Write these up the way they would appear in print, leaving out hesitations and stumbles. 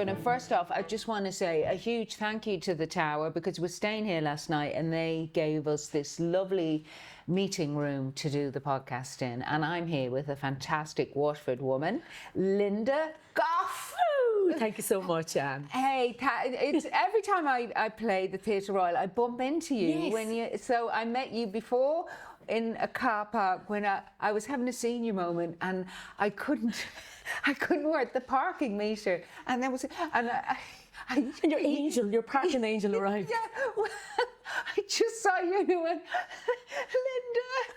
Ashwin, and first off, I just want to say a huge thank you to the Tower, because we were staying here last night and they gave us this lovely meeting room to do the podcast in. And I'm here with a fantastic Waterford woman, Lynda Gough. Thank you so much, Anne. Hey, it's every time I play the Theatre Royal, I bump into you. Yes. When you. So I met you before in a car park when I was having a senior moment and I couldn't work the parking meter, and there was and your angel, your parking angel arrived. Yeah, well, I just saw you and went, Lynda.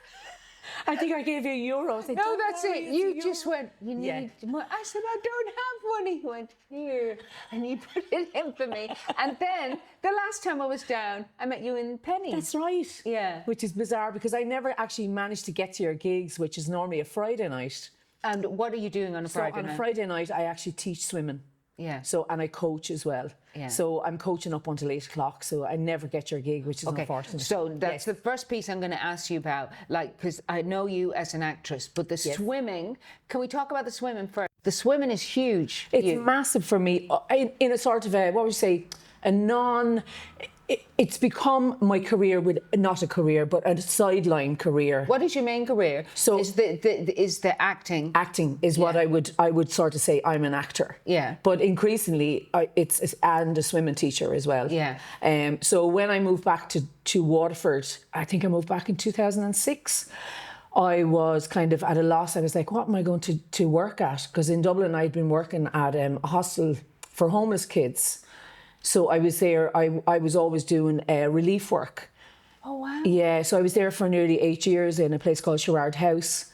I think I gave you €1. Said, No, that's worry, it. You it's just went, you need money. I said, I don't have money. He went, here. And you put it in for me. And then the last time I was down, I met you in Penny. That's right. Yeah. Which is bizarre because I never actually managed to get to your gigs, which is normally a Friday night. And what are you doing on a Friday night? On a Friday night, I actually teach swimming. Yeah. So, and I coach as well. Yeah. So I'm coaching up until 8 o'clock. So I never get your gig, which is unfortunate. So that's the first piece I'm going to ask you about, like, because I know you as an actress, but the swimming, can we talk about the swimming first? The swimming is huge. It's massive for me in a sort of a, what would you say, it's become my career with, not a career, but a sideline career. What is your main career? So is the acting? Acting is what I would sort of say I'm an actor. Yeah. But increasingly, it's and a swimming teacher as well. Yeah. So when I moved back to Waterford, I think I moved back in 2006. I was kind of at a loss. I was like, what am I going to work at? Because in Dublin, I'd been working at a hostel for homeless kids. So I was there, I was always doing relief work. Oh, wow. Yeah, so I was there for nearly 8 years in a place called Sherrard House,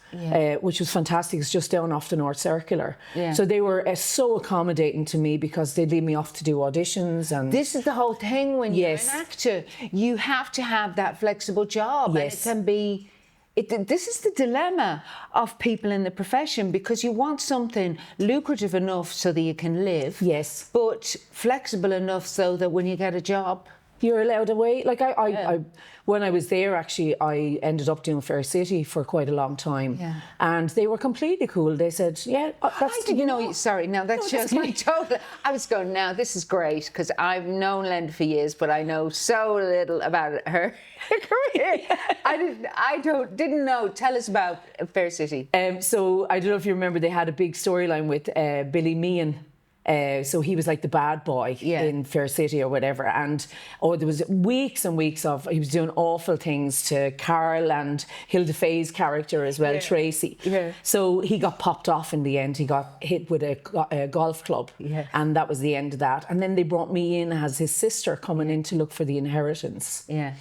which was fantastic. It's just down off the North Circular. Yeah. So they were so accommodating to me because they'd leave me off to do auditions. And this is the whole thing when you're an actor. You have to have that flexible job. Yes. And it can be... This is the dilemma of people in the profession, because you want something lucrative enough so that you can live. Yes. But flexible enough so that when you get a job, you're allowed away. Like I when I was there, actually, I ended up doing Fair City for quite a long time. Yeah. And they were completely cool. They said, yeah, that's... sorry, now that's just my total... I was going, now this is great, because I've known Lynda for years, but I know so little about her career. I didn't know. Tell us about Fair City. So I don't know if you remember, they had a big storyline with Billy Meehan. So he was like the bad boy in Fair City or whatever, and there was weeks and weeks of he was doing awful things to Carl and Hilda Faye's character as well, Tracy. Yeah. So he got popped off in the end. He got hit with a golf club, and that was the end of that. And then they brought me in as his sister coming in to look for the inheritance. Yeah.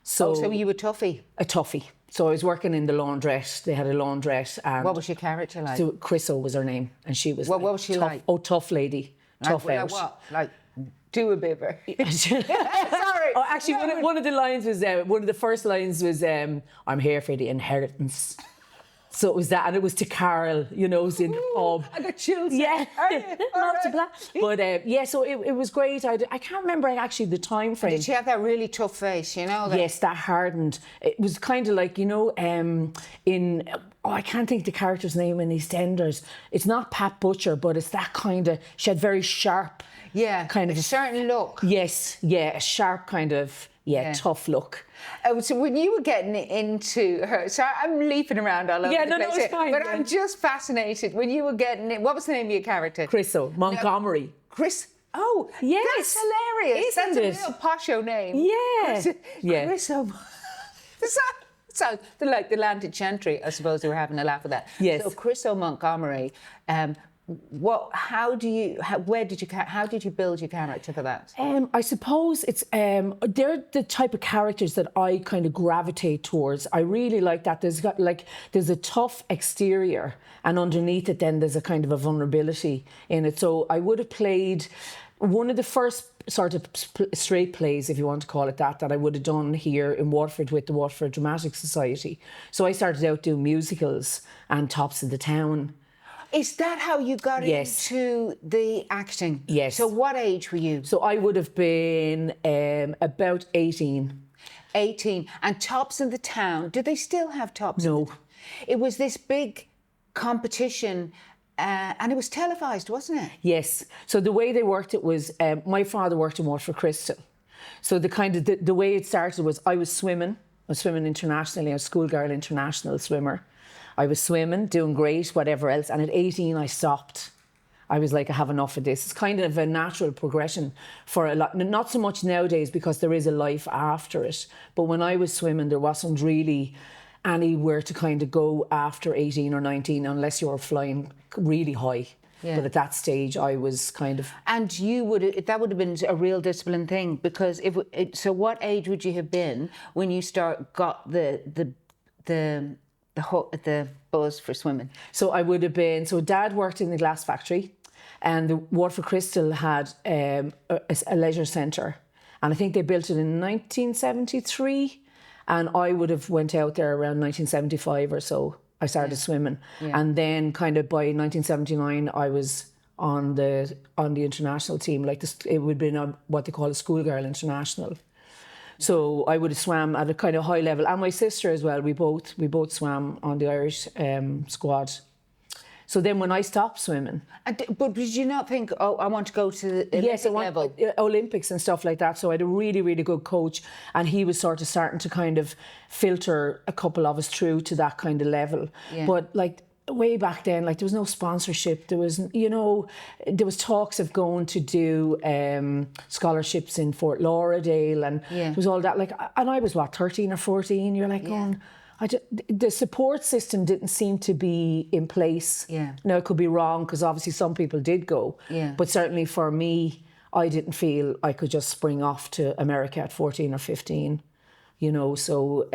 So you were toughie? A toughie. So I was working in the laundrette. They had a laundrette. And what was your character like? So Chriso was her name, and she was. What was she tough, like? Oh, tough lady, tough out. What? Like, do a bit of her. Sorry. Oh, actually, one of the lines was one of the first lines was, "I'm here for the inheritance." So it was that, and it was to Carl, you know, it was in the pub. I got chills. Yeah, not to black. But so it was great. I can't remember actually the time frame. Did she have that really tough face, you know? Yes, that hardened. It was kind of like, you know, I can't think the character's name in EastEnders. It's not Pat Butcher, but it's that kind of, she had very sharp. Yeah, kind of a certain look. Yes, a sharp kind of, tough look. So when you were getting into her, so I'm leaping around all over the place. No, it's fine. But I'm just fascinated. When you were getting it, what was the name of your character? Chriso Montgomery. Chris. Oh, yes. That's hilarious. Isn't That's a real posho name. Yeah. Chriso. So like the landed gentry, I suppose they were having a laugh at that. Yes. So Chriso Montgomery. How did you build your character for that? I suppose it's they're the type of characters that I kind of gravitate towards. I really like that. There's a tough exterior, and underneath it then there's a kind of a vulnerability in it. So I would have played one of the first sort of straight plays, if you want to call it that I would have done here in Waterford with the Waterford Dramatic Society. So I started out doing musicals and Tops of the Town. Is that how you got into the acting? Yes. So what age were you? So I would have been about 18. 18. And Tops in the Town, do they still have Tops? No. It was this big competition And it was televised, wasn't it? Yes. So the way they worked it was, my father worked in Water for Crystal. So the way it started was I was swimming internationally. I was schoolgirl international swimmer. I was swimming, doing great, whatever else. And at 18, I stopped. I was like, I have enough of this. It's kind of a natural progression for a lot. Not so much nowadays because there is a life after it. But when I was swimming, there wasn't really anywhere to kind of go after 18 or 19 unless you were flying really high. Yeah. But at that stage, I was kind of... And that would have been a real discipline thing, because so what age would you have been when you got the buzz for swimming? So I would have been... So Dad worked in the glass factory, and the Water for Crystal had a leisure centre. And I think they built it in 1973. And I would have went out there around 1975 or so. I started swimming. Yeah. And then kind of by 1979, I was on the international team. Like this, it would have been what they call a schoolgirl international. So I would have swam at a kind of high level. And my sister as well, we both swam on the Irish squad. So then when I stopped swimming... But did you not think, I want to go to the Olympic level? Olympics and stuff like that. So I had a really, really good coach, and he was sort of starting to kind of filter a couple of us through to that kind of level. Yeah. But like way back then, like there was no sponsorship. There was, there was talks of going to do scholarships in Fort Lauderdale, and it was all that. Like, and I was 13 or 14. You're like going... the support system didn't seem to be in place. Yeah. Now, it could be wrong, because obviously some people did go. Yeah. But certainly for me, I didn't feel I could just spring off to America at 14 or 15. So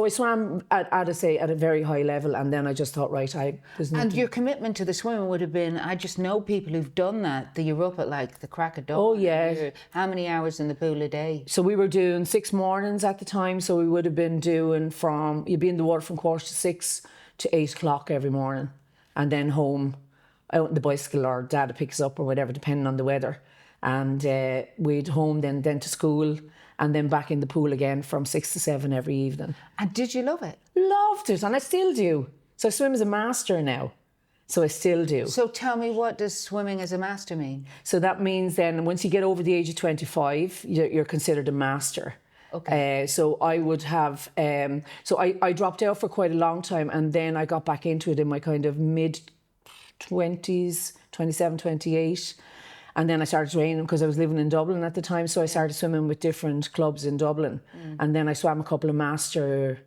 I swam at a very high level, and then I just thought, right, And your commitment to the swimming would have been, I just know people who've done that you're up at like the crack of dawn. Oh, yeah. How many hours in the pool a day? So we were doing 6 mornings at the time, so we would have been doing you'd be in the water from 5:45 to 8 o'clock every morning, and then home out on the bicycle, or Dad would pick us up or whatever, depending on the weather. And we'd home then to school, and then back in the pool again from 6 to 7 every evening. And did you love it? Loved it, and I still do. So I swim as a master now. So I still do. So tell me, what does swimming as a master mean? So that means then once you get over the age of 25, you're considered a master. Okay. So I would have... I dropped out for quite a long time, and then I got back into it in my kind of mid-20s, 27, 28. And then I started training because I was living in Dublin at the time. So I started swimming with different clubs in Dublin. And then I swam a couple of master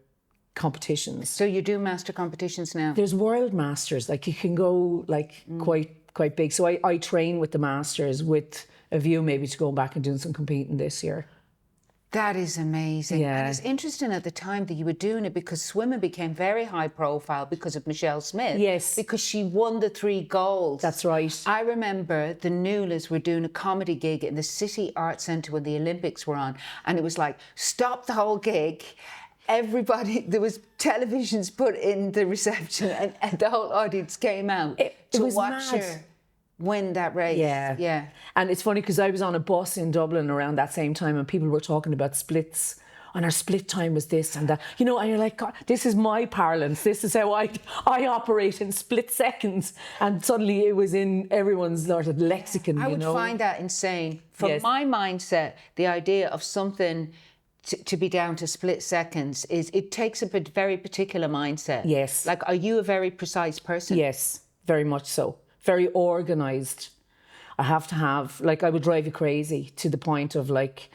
competitions. So you do master competitions now? There's world masters. Like you can go like quite big. So I train with the masters with a view maybe to going back and doing some competing this year. That is amazing. Yeah. And it's interesting at the time that you were doing it, because swimming became very high profile because of Michelle Smith. Yes. Because she won the 3 golds. That's right. I remember the Newlands were doing a comedy gig in the City Arts Centre when the Olympics were on. And it was like, stop the whole gig. Everybody, there was televisions put in the reception, and the whole audience came out to watch her win that race. Yeah. And it's funny because I was on a bus in Dublin around that same time, and people were talking about splits, and our split time was this and that, and you're like, God, this is my parlance, this is how I operate in split seconds. And suddenly it was in everyone's sort of lexicon. I would find that insane. From my mindset, the idea of something to be down to split seconds it takes a very particular mindset. Yes. Like, are you a very precise person? Yes, very much so. Very organised. I have to have, like, I would drive you crazy to the point of like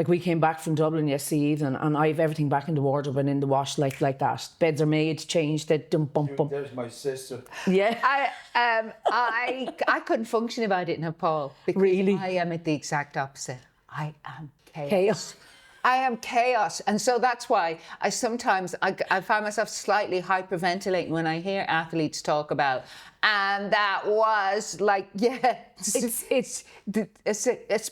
we came back from Dublin yesterday evening, and I have everything back in the wardrobe and in the wash like that. Beds are made, changed, they dump, bump, bump. There's my sister. Yeah. I couldn't function if I didn't have Paul. Because really? I am at the exact opposite. I am Chaos. I am chaos. And so that's why I sometimes find myself slightly hyperventilating when I hear athletes talk about, and that was like, it's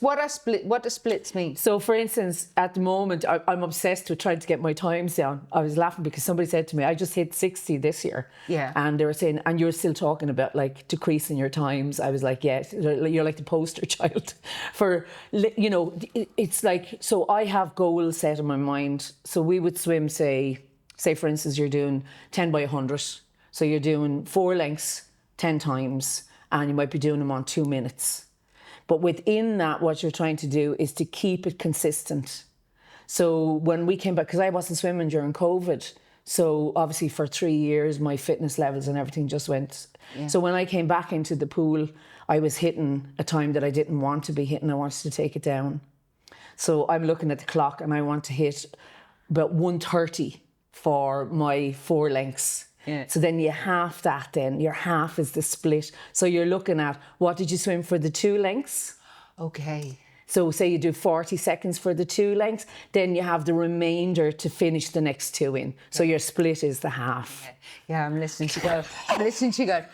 what does splits mean? So for instance, at the moment, I'm obsessed with trying to get my times down. I was laughing because somebody said to me, I just hit 60 this year. Yeah. And they were saying, and you're still talking about like decreasing your times. I was like, yes, you're like the poster child for, it's like, so I have goals set in my mind. So we would swim, say for instance, you're doing 10 by 100. So you're doing 4 lengths 10 times, and you might be doing them on 2 minutes. But within that, what you're trying to do is to keep it consistent. So when we came back, because I wasn't swimming during COVID, so obviously for 3 years, my fitness levels and everything just went. Yeah. So when I came back into the pool, I was hitting a time that I didn't want to be hitting. I wanted to take it down. So I'm looking at the clock and I want to hit about 1:30 for my 4 lengths. Yeah. So then you half that then. Your half is the split. So you're looking at, what did you swim for the 2 lengths? Okay. So say you do 40 seconds for the 2 lengths, then you have the remainder to finish the next 2 in. So your split is the half. Yeah, I'm listening to go. I'm listening to go.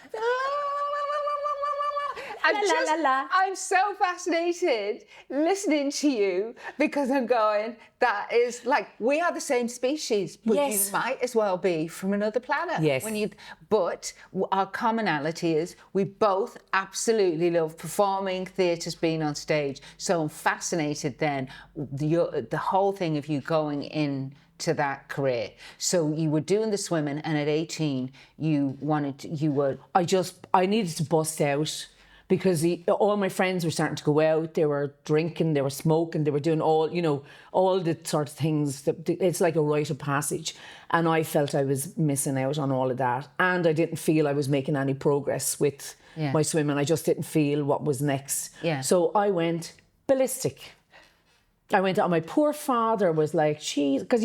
I'm so fascinated listening to you because I'm going, that is like, we are the same species, but yes. you might as well be from another planet. Yes. But our commonality is we both absolutely love performing, theatres, being on stage. So I'm fascinated then, the whole thing of you going in to that career. So you were doing the swimming, and at 18, I needed to bust out. Because all my friends were starting to go out, they were drinking, they were smoking, they were doing all the sort of things. It's like a rite of passage. And I felt I was missing out on all of that. And I didn't feel I was making any progress with my swimming. I just didn't feel what was next. Yeah. So I went ballistic. I went out. My poor father was like, geez, because,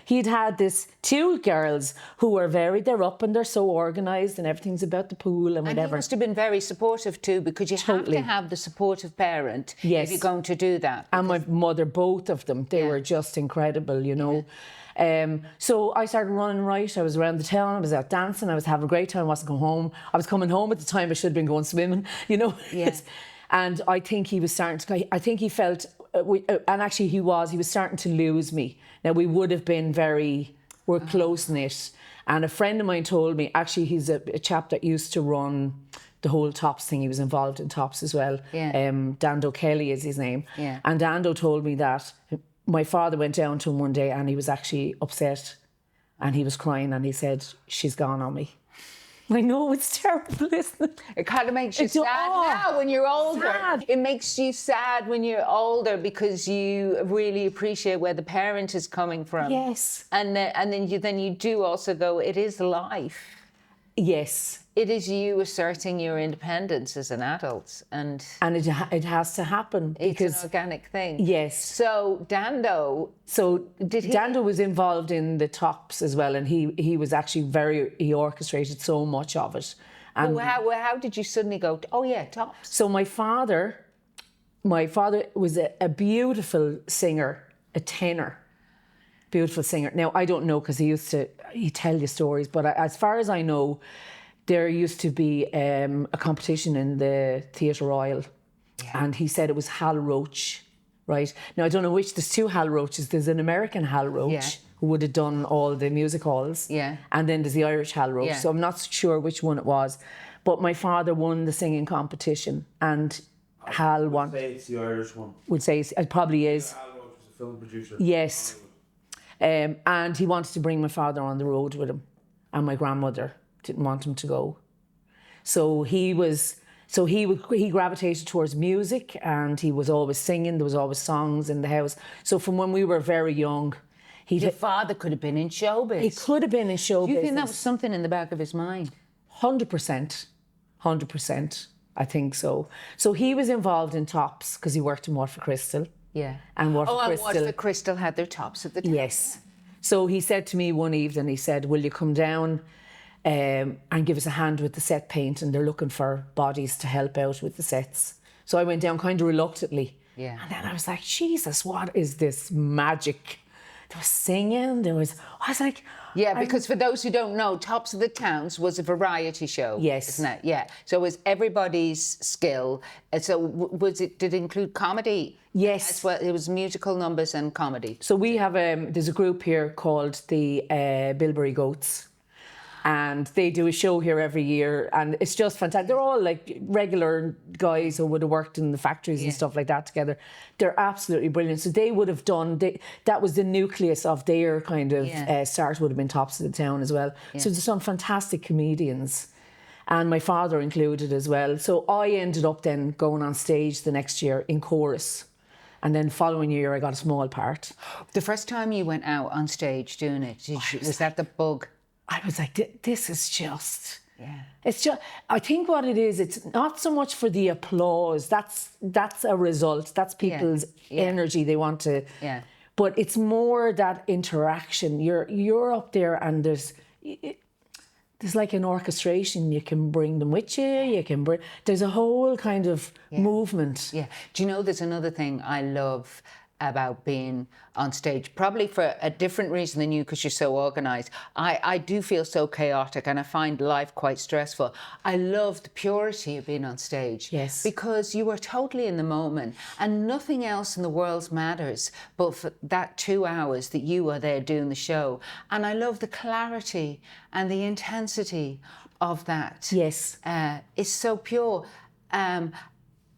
he'd had this 2 girls who were they're up and they're so organised and everything's about the pool and whatever. And he must have been very supportive too, because you have to have the supportive parent if you're going to do that. And my mother, both of them, they were just incredible, So I started running right. I was around the town, I was out dancing, I was having a great time, I wasn't going home. I was coming home at the time I should have been going swimming, Yes. And I think he was starting to, I think he felt, and actually he was starting to lose me. Now we would have been we're close-knit. And a friend of mine told me, actually he's a chap that used to run the whole Tops thing. He was involved in Tops as well. Yeah. Dando Kelly is his name. Yeah. And Dando told me that my father went down to him one day and he was actually upset and he was crying and he said, she's gone on me. I know, it's terrible, isn't it? It kind of makes you sad now when you're older. Sad. It makes you sad when you're older because you really appreciate where the parent is coming from. Yes. And then you do also go, it is life. Yes. It is you asserting your independence as an adult. And it has to happen. Because it's an organic thing. Yes. So Dando... Dando was involved in the Tops as well, and he was actually he orchestrated so much of it. And how did you suddenly go, oh yeah, Tops? So my father was a beautiful singer, a tenor. Beautiful singer. Now, I don't know, because he'd tell you stories, but as far as I know, there used to be a competition in the Theatre Royal, and he said it was Hal Roach, right? Now, I don't know which, there's 2 Hal Roaches. There's an American Hal Roach who would have done all the music halls, and then there's the Irish Hal Roach, so I'm not sure which one it was. But my father won the singing competition, and Hal won. Would say it's the Irish one. Would say it probably is. Hal Roach was a film producer. Yes. And he wanted to bring my father on the road with him, and my grandmother didn't want him to go. So he gravitated towards music, and he was always singing. There was always songs in the house. So from when we were very young, your father could have been in showbiz. He could have been in showbiz. Do you think that was something in the back of his mind? 100%. 100%. I think so. So he was involved in Tops because he worked in Waterford Crystal. Yeah. And Waterford Crystal had their Tops at the time. Yes. So he said to me one evening, he said, will you come down and give us a hand with the set paint? And they're looking for bodies to help out with the sets. So I went down kind of reluctantly. Yeah. And then I was like, Jesus, what is this magic? There was singing, I was like... Yeah, because for those who don't know, Tops of the Towns was a variety show. Yes. Isn't it? Yeah. So it was everybody's skill. So did it include comedy? Yes. As well, it was musical numbers and comedy. So we have, there's a group here called the Bilberry Goats. And they do a show here every year, and it's just fantastic. They're all like regular guys who would have worked in the factories and stuff like that together. They're absolutely brilliant. So they would have done, that was the nucleus of their kind of start, would have been Tops of the Town as well. Yeah. So there's some fantastic comedians. and my father included as well. So I ended up then going on stage the next year in chorus. And then following year, I got a small part. The first time you went out on stage doing it, was that the bug? I was like, this is just... Yeah. It's just, I think what it is, it's not so much for the applause. That's a result. That's people's energy they want to... Yeah. But it's more that interaction. You're up there and there's like an orchestration. You can bring them with you. There's a whole kind of movement. Yeah. Do you know there's another thing I love about being on stage, probably for a different reason than you, because you're so organised. I do feel so chaotic and I find life quite stressful. I love the purity of being on stage. Yes. Because you are totally in the moment and nothing else in the world matters but for that 2 hours that you are there doing the show. And I love the clarity and the intensity of that. Yes. It's so pure. And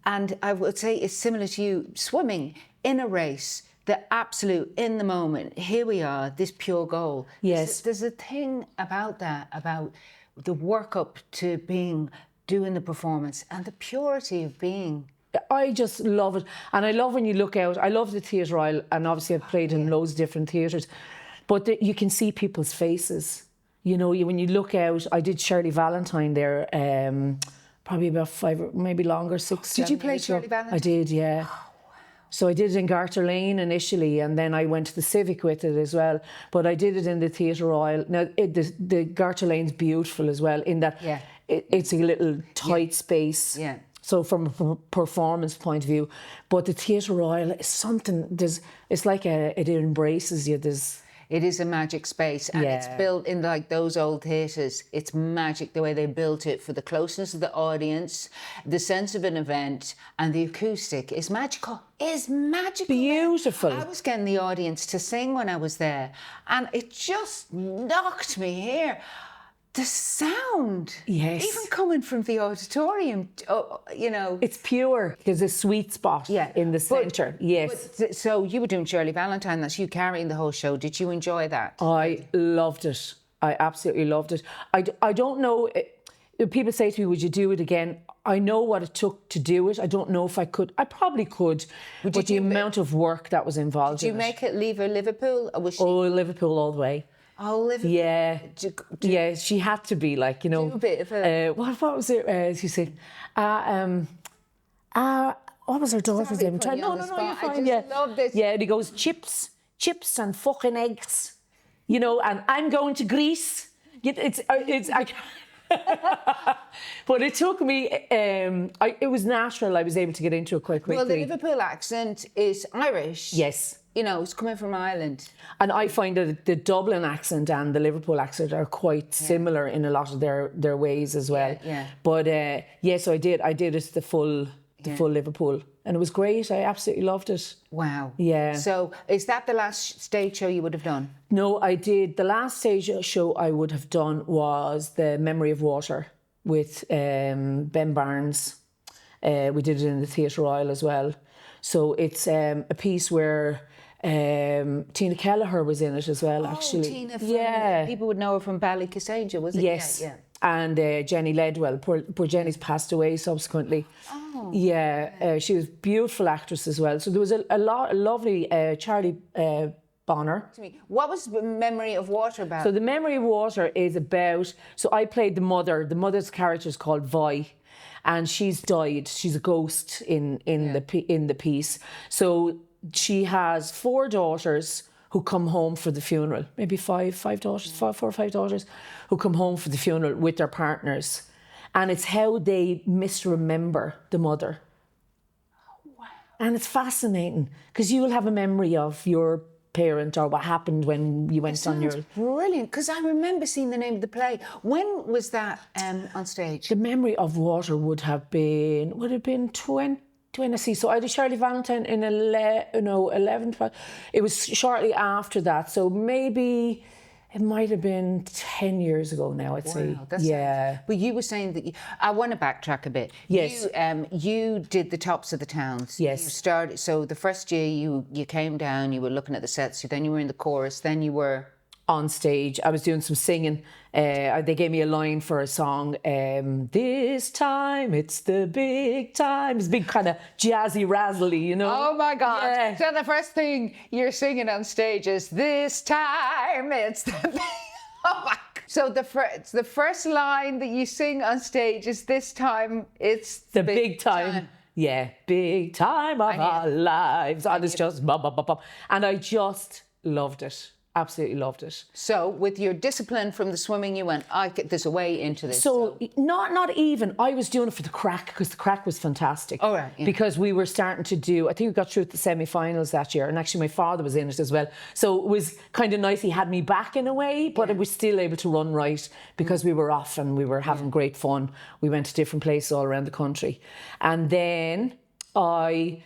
I would say it's similar to you swimming in a race, the absolute, in the moment, here we are, this pure goal. Yes. There's a thing about that, about the work up to doing the performance and the purity of being. I just love it. And I love when you look out, I love the Theatre Royal, and obviously I've played in loads of different theatres, but you can see people's faces. You know, when you look out, I did Shirley Valentine there, probably about 5, maybe longer, 6, Did you 7 play years ago. Shirley Valentine? I did, yeah. So I did it in Garter Lane initially, and then I went to the Civic with it as well. But I did it in the Theatre Royal. Now, the Garter Lane's beautiful as well, in that it's a little tight space. Yeah. So from a performance point of view. But the Theatre Royal is something, it's like it embraces you. It is a magic space, and it's built in like those old theatres. It's magic the way they built it for the closeness of the audience, the sense of an event, and the acoustic is magical. It's magical. Beautiful. I was getting the audience to sing when I was there, and it just knocked me here. The sound, Yes. even coming from the auditorium, you know. It's pure. There's a sweet spot in the centre. Yes. So you were doing Shirley Valentine, that's you carrying the whole show. Did you enjoy that? I loved it. I absolutely loved it. I don't know, people say to me, would you do it again? I know what it took to do it. I don't know if I could. I probably could. But the amount of work that was involved Did you make it leave her Liverpool? Or was she... Oh, Liverpool all the way. Oh, Liverpool. Yeah. Yeah, she had to be like, you know. Do a bit of a... what was it? She said, what was her daughter's name? Sorry, No, you're fine. I just love this. Yeah, and he goes, chips and fucking eggs. You know, and I'm going to Greece. But it took me, it was natural. I was able to get into it quite quickly. Well, the Liverpool accent is Irish. Yes. You know, it's coming from Ireland. And I find that the Dublin accent and the Liverpool accent are quite similar in a lot of their ways as well. Yeah. But so I did it the full Liverpool, and it was great. I absolutely loved it. Wow. Yeah. So is that the last stage show you would have done? No, I did. The last stage show I would have done was The Memory of Water with Ben Barnes. We did it in the Theatre Royal as well. So it's a piece where Tina Kelleher was in it as well, actually. Tina from, people would know her from Ballycassager, was it? Yes. Yeah. And Jenny Ledwell. Poor Jenny's passed away subsequently. Oh. Yeah, she was a beautiful actress as well. So there was a lovely Charlie Bonner. What was The Memory of Water about? So The Memory of Water is about... So I played the mother. The mother's character is called Vi. And she's died. She's a ghost in the piece. So she has 4 daughters who come home for the funeral. Maybe 4 or 5 daughters who come home for the funeral with their partners. And it's how they misremember the mother. Oh, wow. And it's fascinating because you will have a memory of your parent or what happened when you went on your... Brilliant, because I remember seeing the name of the play. When was that on stage? The Memory of Water would have been 20. So I did Shirley Valentine in 11, 12. It was shortly after that. So maybe it might have been 10 years ago now, I'd say. Yeah. But you were saying that I want to backtrack a bit. Yes. You did the Tops of the Towns. Yes. You started. So the first year you came down, you were looking at the sets. Then you were in the chorus. Then you were on stage. I was doing some singing. They gave me a line for a song. This time it's the big time. It's big kind of jazzy, razzly, you know. Oh my God! Yeah. So the first thing you're singing on stage is "This time it's the." Oh my God. So the first line that you sing on stage is "This time it's The big time. Yeah, big time of our lives. And it's just bum, bum, bum, bum. And I just loved it. Absolutely loved it. So with your discipline from the swimming, you went, there's a way into this. So not even. I was doing it for the crack, because the crack was fantastic. Oh, right, yeah. Because we were starting to do, I think we got through the semi-finals that year, and actually my father was in it as well. So it was kind of nice. He had me back in a way, but I was still able to run right because we were off and we were having great fun. We went to different places all around the country. And then I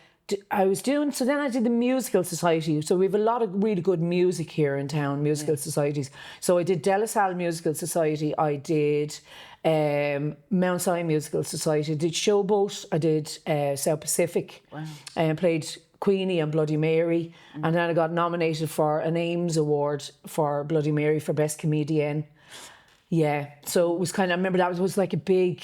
was doing, so then I did the musical society. So we have a lot of really good music here in town, musical societies. So I did De La Salle Musical Society. I did Mount Sinai Musical Society. I did Showboat. I did South Pacific. Wow. And played Queenie and Bloody Mary. And then I got nominated for an Ames Award for Bloody Mary for Best Comedian. Yeah. So it was kind of, I remember that was like a big,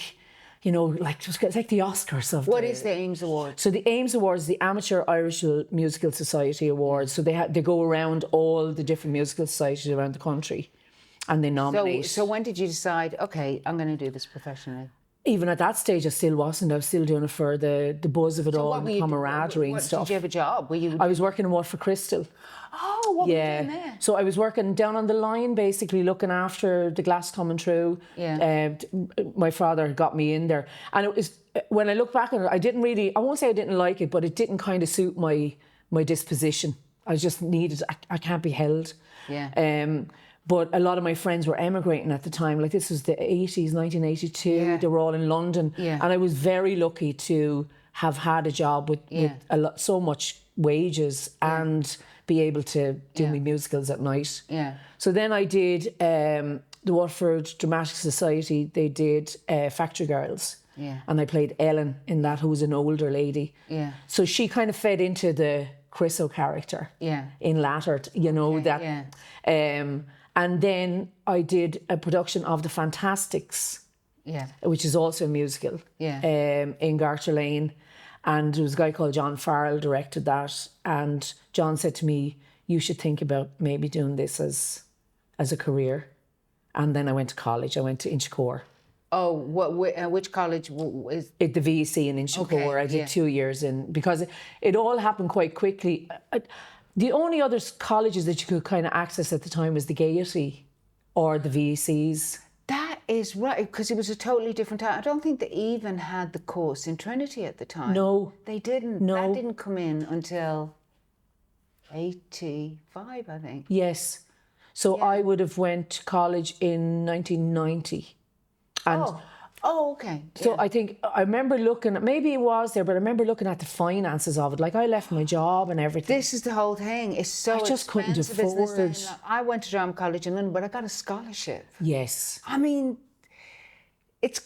you know, like it was like the Oscars of. What is the Ames Award? So the Ames Awards is the Amateur Irish Musical Society Awards. So they go around all the different musical societies around the country, and they nominate. So when did you decide? Okay, I'm going to do this professionally. Even at that stage, I still wasn't. I was still doing it for the buzz of it all, and the camaraderie and stuff. Did you have a job? I was working in Waterford Crystal. Oh, what were you doing there? So I was working down on the line, basically looking after the glass coming through. Yeah. My father got me in there, and it was, when I look back on it, I won't say I didn't like it, but it didn't kind of suit my disposition. I just needed. I can't be held. Yeah. But a lot of my friends were emigrating at the time. Like this was the 80s, 1982. Yeah. They were all in London. Yeah. And I was very lucky to have had a job with so much wages and be able to do my musicals at night. Yeah. So then I did the Waterford Dramatic Society. They did Factory Girls. Yeah. And I played Ellen in that, who was an older lady. Yeah. So she kind of fed into the Chriso character. Yeah. In Lattert, you know, that. Yeah. And then I did a production of The Fantastics, which is also a musical, in Garter Lane. And there was a guy called John Farrell directed that. And John said to me, you should think about maybe doing this as a career. And then I went to college. I went to Inchicore. Oh, which college is? At the VEC in Inchicore. I did 2 years in, because it all happened quite quickly. The only other colleges that you could kind of access at the time was the Gaiety or the VECs. That is right, because it was a totally different time. I don't think they even had the course in Trinity at the time. No. They didn't. No. That didn't come in until 85, I think. Yes. So I would have went to college in 1990. And okay. so I think, I remember looking, maybe it was there, but I remember looking at the finances of it. Like I left my job and everything. This is the whole thing. It's so I just couldn't expensive, afford. isn't it? I went to drama college in London, but I got a scholarship. Yes. I mean, it's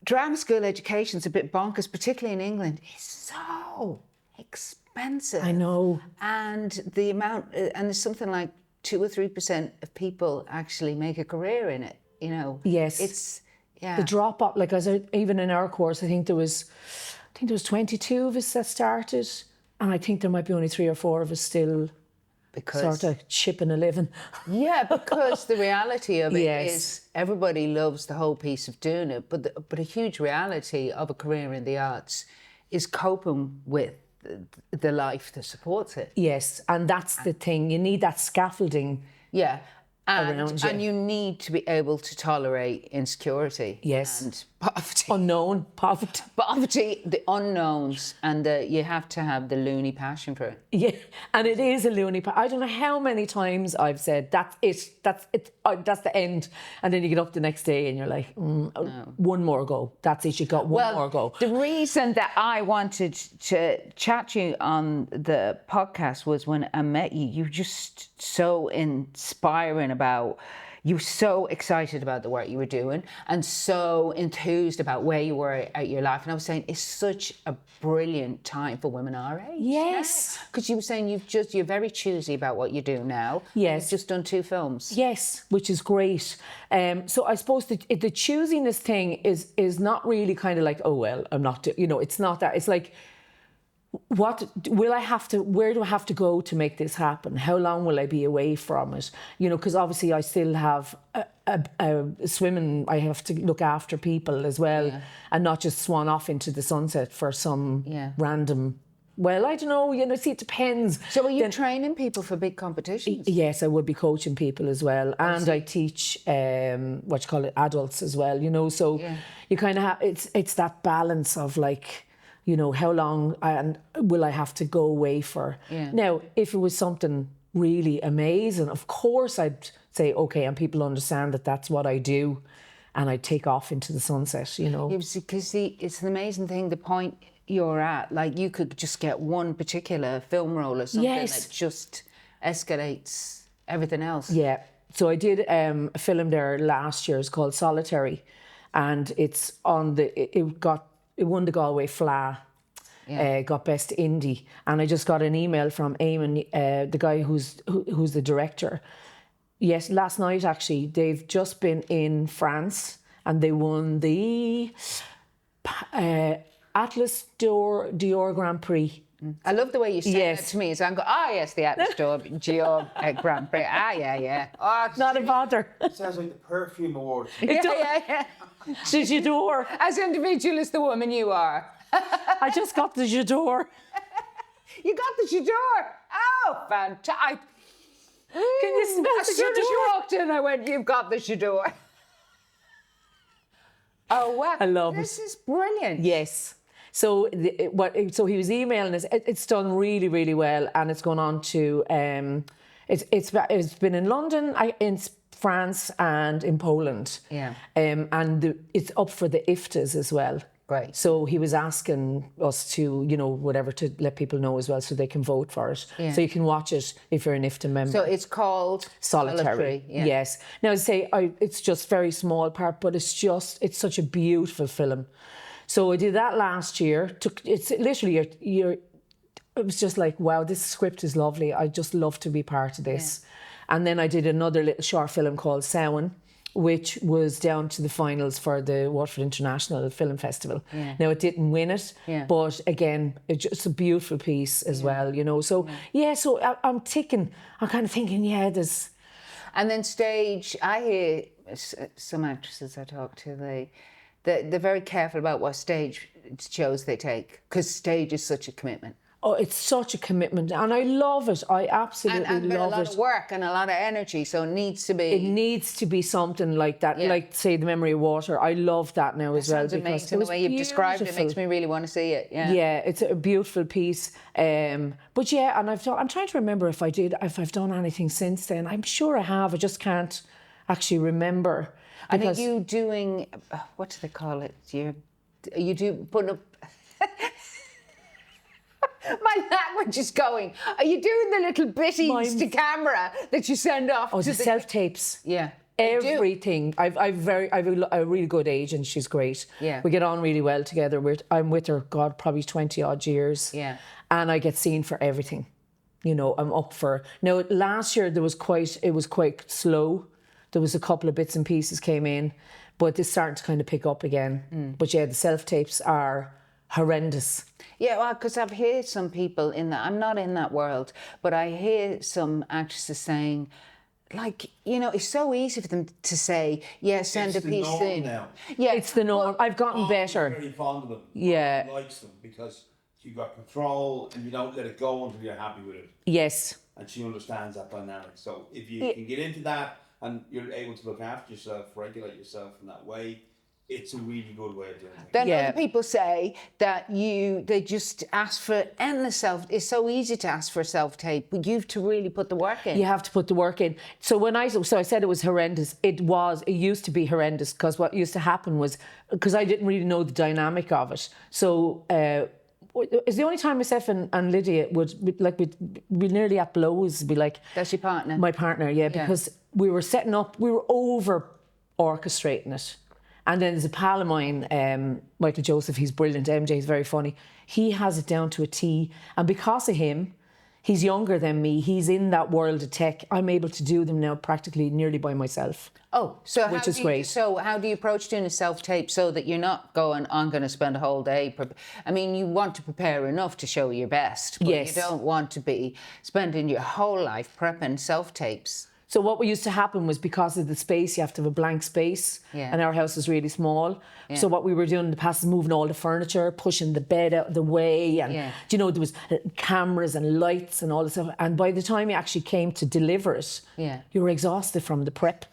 drama school education's a bit bonkers, particularly in England. It's so expensive. I know. And the amount, and there's something like 2 or 3% of people actually make a career in it. You know. Yes. It's the drop up. Like even in our course, I think there was 22 of us that started, and I think there might be only 3 or 4 of us still. Because sort of chipping a living. Yeah, because the reality of it is everybody loves the whole piece of doing it, but a huge reality of a career in the arts is coping with the life that supports it. Yes, and that's the thing. You need that scaffolding. Yeah. Around you. And you need to be able to tolerate insecurity. Yes. And poverty. Unknown poverty. Poverty, the unknowns, and you have to have the loony passion for it. Yeah, and it is a loony passion. I don't know how many times I've said, that's it, that's the end. And then you get up the next day and you're like, one more go. That's it, you got one more go. The reason that I wanted to chat to you on the podcast was when I met you, you were just so inspiring about, you were so excited about the work you were doing and so enthused about where you were at your life. And I was saying, it's such a brilliant time for women our age. Yes. Because you were saying you're very choosy about what you do now. Yes. You've just done 2 films. Yes, which is great. So I suppose the choosiness thing is not really kind of like, oh, well, I'm not, it's not that. It's like, where do I have to go to make this happen? How long will I be away from it? Because obviously I still have a swimming, I have to look after people as well, and not just swan off into the sunset for some random, well, I don't know, see, it depends. So are you training people for big competitions? Yes, I would be coaching people as well. And I teach, adults as well, so you kind of have, it's that balance of like, how long and will I have to go away for? Yeah. Now, if it was something really amazing, of course I'd say, okay, and people understand that that's what I do, and I'd take off into the sunset, Because it's an amazing thing, the point you're at, like you could just get one particular film role or something that just escalates everything else. Yeah. So I did a film there last year, it's called Solitary, and it's on it won the Galway Fleadh, got Best Indie, and I just got an email from Eamon, the guy who's the director. Yes, last night actually, they've just been in France and they won the Atlas Dior Grand Prix. I love the way you say that to me. So I'm going, yes, the Atlas Dior Grand Prix. Yeah. Oh, not a bother. It sounds like the Perfume Awards. Yeah. J'adore. As individual as the woman you are. I just got the J'adore. You got the J'adore? Oh, fantastic. Can you smell the J'adore? As soon as you walked in, I went, you've got the J'adore. Oh, wow. I love this is brilliant. Yes. So so he was emailing us. It's done really, really well, and it's gone on to it's been in London, in France, and in Poland. Yeah. And it's up for the IFTAs as well. Right. So he was asking us to, to let people know as well, so they can vote for it. Yeah. So you can watch it if you're an IFTA member. So it's called Solitary. Yes. Now, I say it's just very small part, but it's such a beautiful film. So I did that last year. It's literally it was just like, wow, this script is lovely. I just love to be part of this. Yeah. And then I did another little short film called Samhain, which was down to the finals for the Waterford International Film Festival. Yeah. Now, it didn't win it, but again, it's just a beautiful piece as well, So, so I'm kind of thinking, there's... And then stage, I hear some actresses I talk to, they're very careful about what stage shows they take, because stage is such a commitment. Oh, it's such a commitment, and I love it. I absolutely love it. And a lot of work and a lot of energy, so it needs to be... It needs to be something like that, like, say, The Memory of Water. I love that now as well. Sounds amazing. The way you've described it makes me really want to see it, Yeah, it's a beautiful piece. But and I'm trying to remember if I've done anything since then. I'm sure I have, I just can't actually remember. I think you doing, what do they call it? You do putting up... My language is going. Are you doing the little bitties to camera that you send off? Oh, the self-tapes. Yeah. Everything. I've a really good agent. She's great. Yeah. We get on really well together. I'm with her, God, probably 20 odd years. Yeah. And I get seen for everything. I'm up for... Now, last year it was quite slow. There was a couple of bits and pieces came in, but it's starting to kind of pick up again. But the self-tapes are horrendous. Yeah, well, because I've heard some people I'm not in that world, but I hear some actresses saying, like, it's so easy for them to say, send a piece in. Now. Yeah, it's the norm. I've gotten better. I'm very fond of them. Yeah. Likes them because you've got control and you don't let it go until you're happy with it. Yes. And she understands that dynamic. So if you can get into that and you're able to look after yourself, regulate yourself in that way, it's a really good way of doing it. Then other people say that they just ask for endless it's so easy to ask for self-tape, but you have to really put the work in. You have to put the work in. So I said it was horrendous. It used to be horrendous, because what used to happen was, because I didn't really know the dynamic of it. So it's the only time myself and Lydia would like we nearly at blows. Be like, that's your partner. My partner, yeah, because we were setting up, we were over orchestrating it. And then there's a pal of mine, Michael Joseph, he's brilliant. MJ is very funny. He has it down to a T, and because of him, he's younger than me. He's in that world of tech. I'm able to do them now practically nearly by myself. Oh, so which is great. So how do you approach doing a self-tape so that you're not going, I'm going to spend a whole day? I mean, you want to prepare enough to show your best, but yes. you don't want to be spending your whole life prepping self-tapes. So what used to happen was, because of the space, you have to have a blank space, and our house is really small. Yeah. So what we were doing in the past is moving all the furniture, pushing the bed out of the way, and you know, there was cameras and lights and all this stuff. And by the time you actually came to deliver it, you were exhausted from the prep.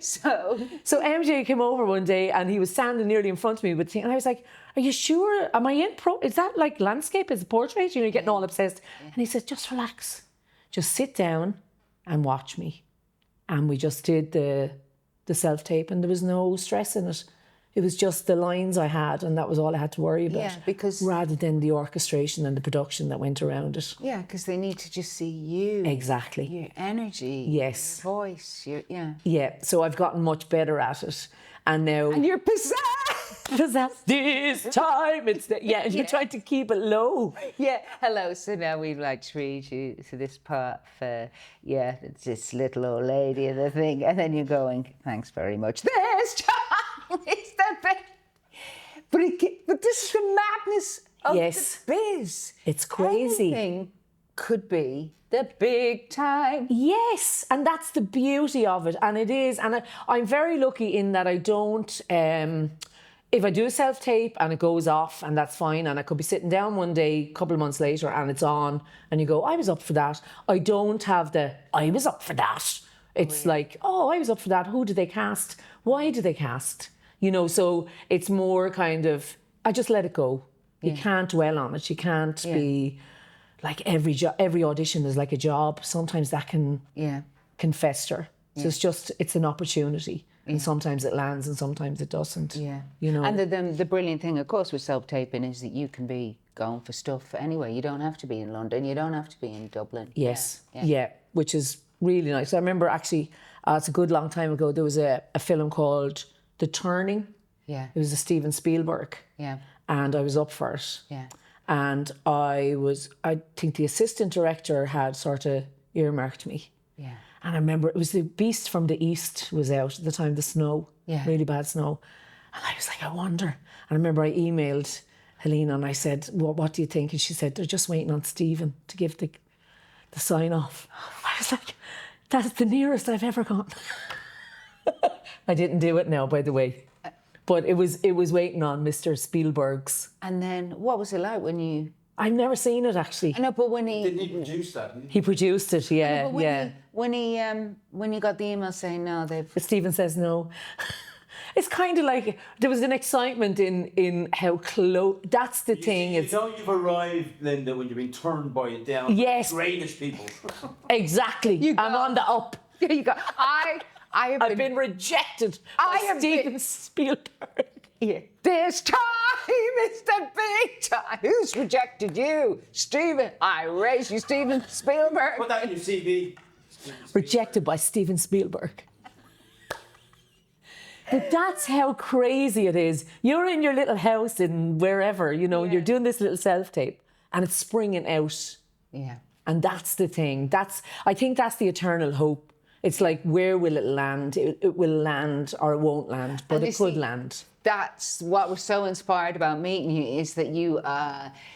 So MJ came over one day and he was standing nearly in front of me with things, and I was like, are you sure? Am I in is that like landscape? Is it portrait? You know, you're getting all obsessed. And he said, just relax. Just sit down and watch me. And we just did the self-tape, and there was no stress in it. It was just the lines I had, and that was all I had to worry about. Yeah, because... rather than the orchestration and the production that went around it. Yeah, because they need to just see you. Exactly. Your energy. Yes. Your voice. Yeah, so I've gotten much better at it. And now... And you're possessed! Possessed this time. You're trying to keep it low. Yeah, hello. So now we'd like to read you to this part for, it's this little old lady and the thing. And then you're going, thanks very much. This time is the bit. But this is the madness of the biz. It's crazy. Anything could be the big time. Yes, and that's the beauty of it. And it is. And I'm very lucky in that I don't... if I do a self-tape and it goes off, and that's fine, and I could be sitting down one day, a couple of months later, and it's on, and you go, I was up for that. I don't have I was up for that. It's like, I was up for that. Who did they cast? Why did they cast? You know, so it's more kind of, I just let it go. You can't dwell on it. You can't be like every audition is like a job. Sometimes that can fester. So it's an opportunity. And sometimes it lands and sometimes it doesn't. Yeah. You know. And the brilliant thing, of course, with self-taping is that you can be going for stuff anyway. You don't have to be in London. You don't have to be in Dublin. Yes. Yeah. Which is really nice. I remember actually, it's a good long time ago, there was a film called The Turning. Yeah. It was a Steven Spielberg. Yeah. And I was up for it. Yeah. And I think the assistant director had sort of earmarked me. Yeah. And I remember it was The Beast from the East was out at the time, the snow, really bad snow. And I was like, I wonder. And I remember I emailed Helena and I said, what do you think? And she said, they're just waiting on Stephen to give the sign off. I was like, that's the nearest I've ever gone. I didn't do it now, by the way. But it was waiting on Mr. Spielberg's. And then what was it like when you... I've never seen it, actually. I know, but when he... Didn't he produce that? He produced it, yeah, When you got the email saying no, they've... But Stephen says no. It's kind of like, there was an excitement in how close... That's the thing. You know you've arrived, Lynda, when you've been turned by a down. Yes. Greenish people. Exactly. I'm on the up. There you go. I've been rejected by Steven Spielberg. Yeah. This time is the big time. Who's rejected you? Stephen. I raise you, Steven Spielberg. Put that in your CV. Rejected by Steven Spielberg. But that's how crazy it is. You're in your little house in wherever, you know, you're doing this little self-tape and it's springing out. Yeah. And that's the thing. I think that's the eternal hope. It's like, where will it land? It will land or it won't land, but it could land. That's what was so inspired about meeting you, is that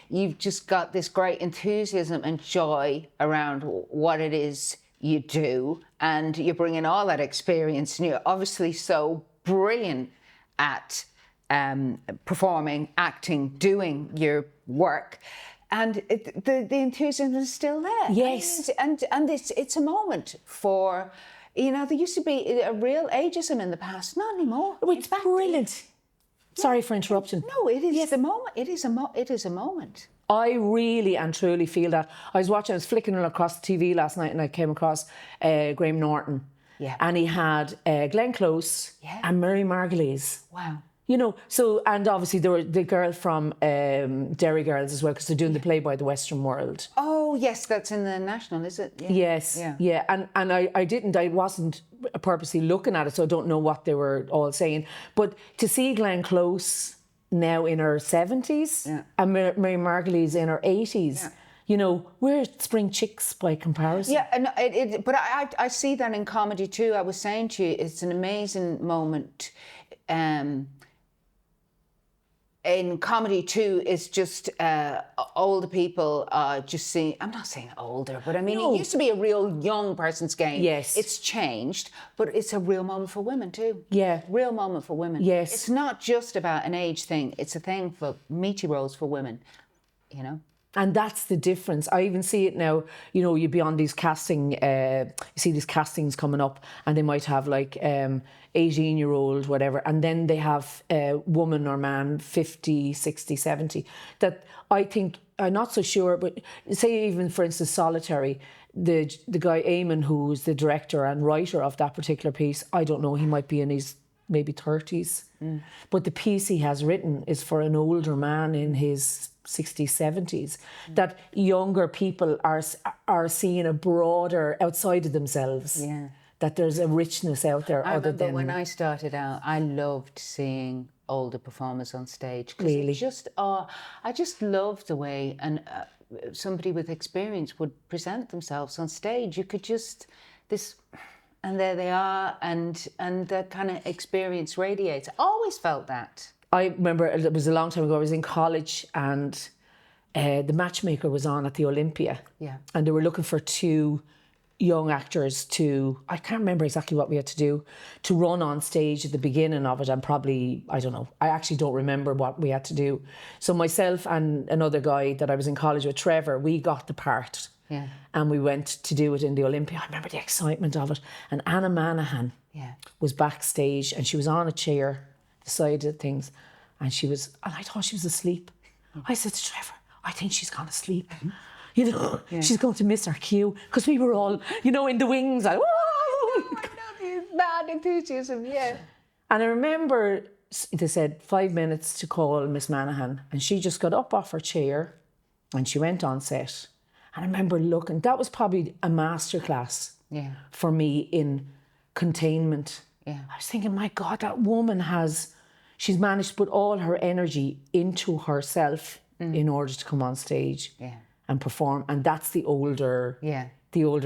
you've just got this great enthusiasm and joy around what it is you do, and you're bringing all that experience, and you're obviously so brilliant at performing, acting, doing your work. And the enthusiasm is still there. Yes. And it's a moment for, you know, there used to be a real ageism in the past. Not anymore. Oh, it's brilliant. Sorry for interrupting. No, it is the moment. It is a moment. I really and truly feel that. I was flicking across the TV last night and I came across Graham Norton. Yeah. And he had Glenn Close and Mary Margulies. Wow. You know, so, and obviously there were the girl from Derry Girls as well, because they're doing the play by the Western World. Oh, yes, that's in the National, is it? Yeah. Yes, yeah. And I wasn't purposely looking at it, so I don't know what they were all saying. But to see Glenn Close now in her 70s, and Mary Margulies in her 80s, you know, we're spring chicks by comparison. Yeah, and but I see that in comedy too. I was saying to you, it's an amazing moment. In comedy too, it's just older people just seeing. I'm not saying older, but I mean, it used to be a real young person's game. Yes. It's changed, but it's a real moment for women too. Yeah. Real moment for women. Yes. It's not just about an age thing. It's a thing for meaty roles for women, you know. And that's the difference. I even see it now, you know, you'd be on these casting, you see these castings coming up, and they might have like 18-year-old, whatever, and then they have a woman or man, 50, 60, 70, that I think, I'm not so sure, but say even, for instance, Solitary, the guy Eamon, who's the director and writer of that particular piece, I don't know, he might be in his maybe 30s. But the piece he has written is for an older man in his 60s, 70s, that younger people are seeing a broader outside of themselves. Yeah. That there's a richness out there I other remember than... when I started out, I loved seeing older performers on stage. Really? I just loved the way somebody with experience would present themselves on stage. You could just, and there they are, and that kind of experience radiates. I always felt that. I remember, it was a long time ago, I was in college, and the Matchmaker was on at the Olympia. Yeah. And they were looking for 2 young actors I can't remember exactly what we had to do, to run on stage at the beginning of it, and probably, I don't know, I actually don't remember what we had to do. So myself and another guy that I was in college with, Trevor, we got the part. Yeah. And we went to do it in the Olympia. I remember the excitement of it. And Anna Manahan was backstage, and she was on a chair, the side of things, and I thought she was asleep. I said to Trevor, I think she's gone to sleep. You know, she's going to miss her cue, because we were all, you know, in the wings. Whoa! I know, mad enthusiasm, yeah. And I remember they said 5 minutes to call Miss Manahan, and she just got up off her chair and she went on set. And I remember looking, that was probably a masterclass for me in containment. Yeah. I was thinking, my God, that woman she's managed to put all her energy into herself in order to come on stage and perform. And that's the older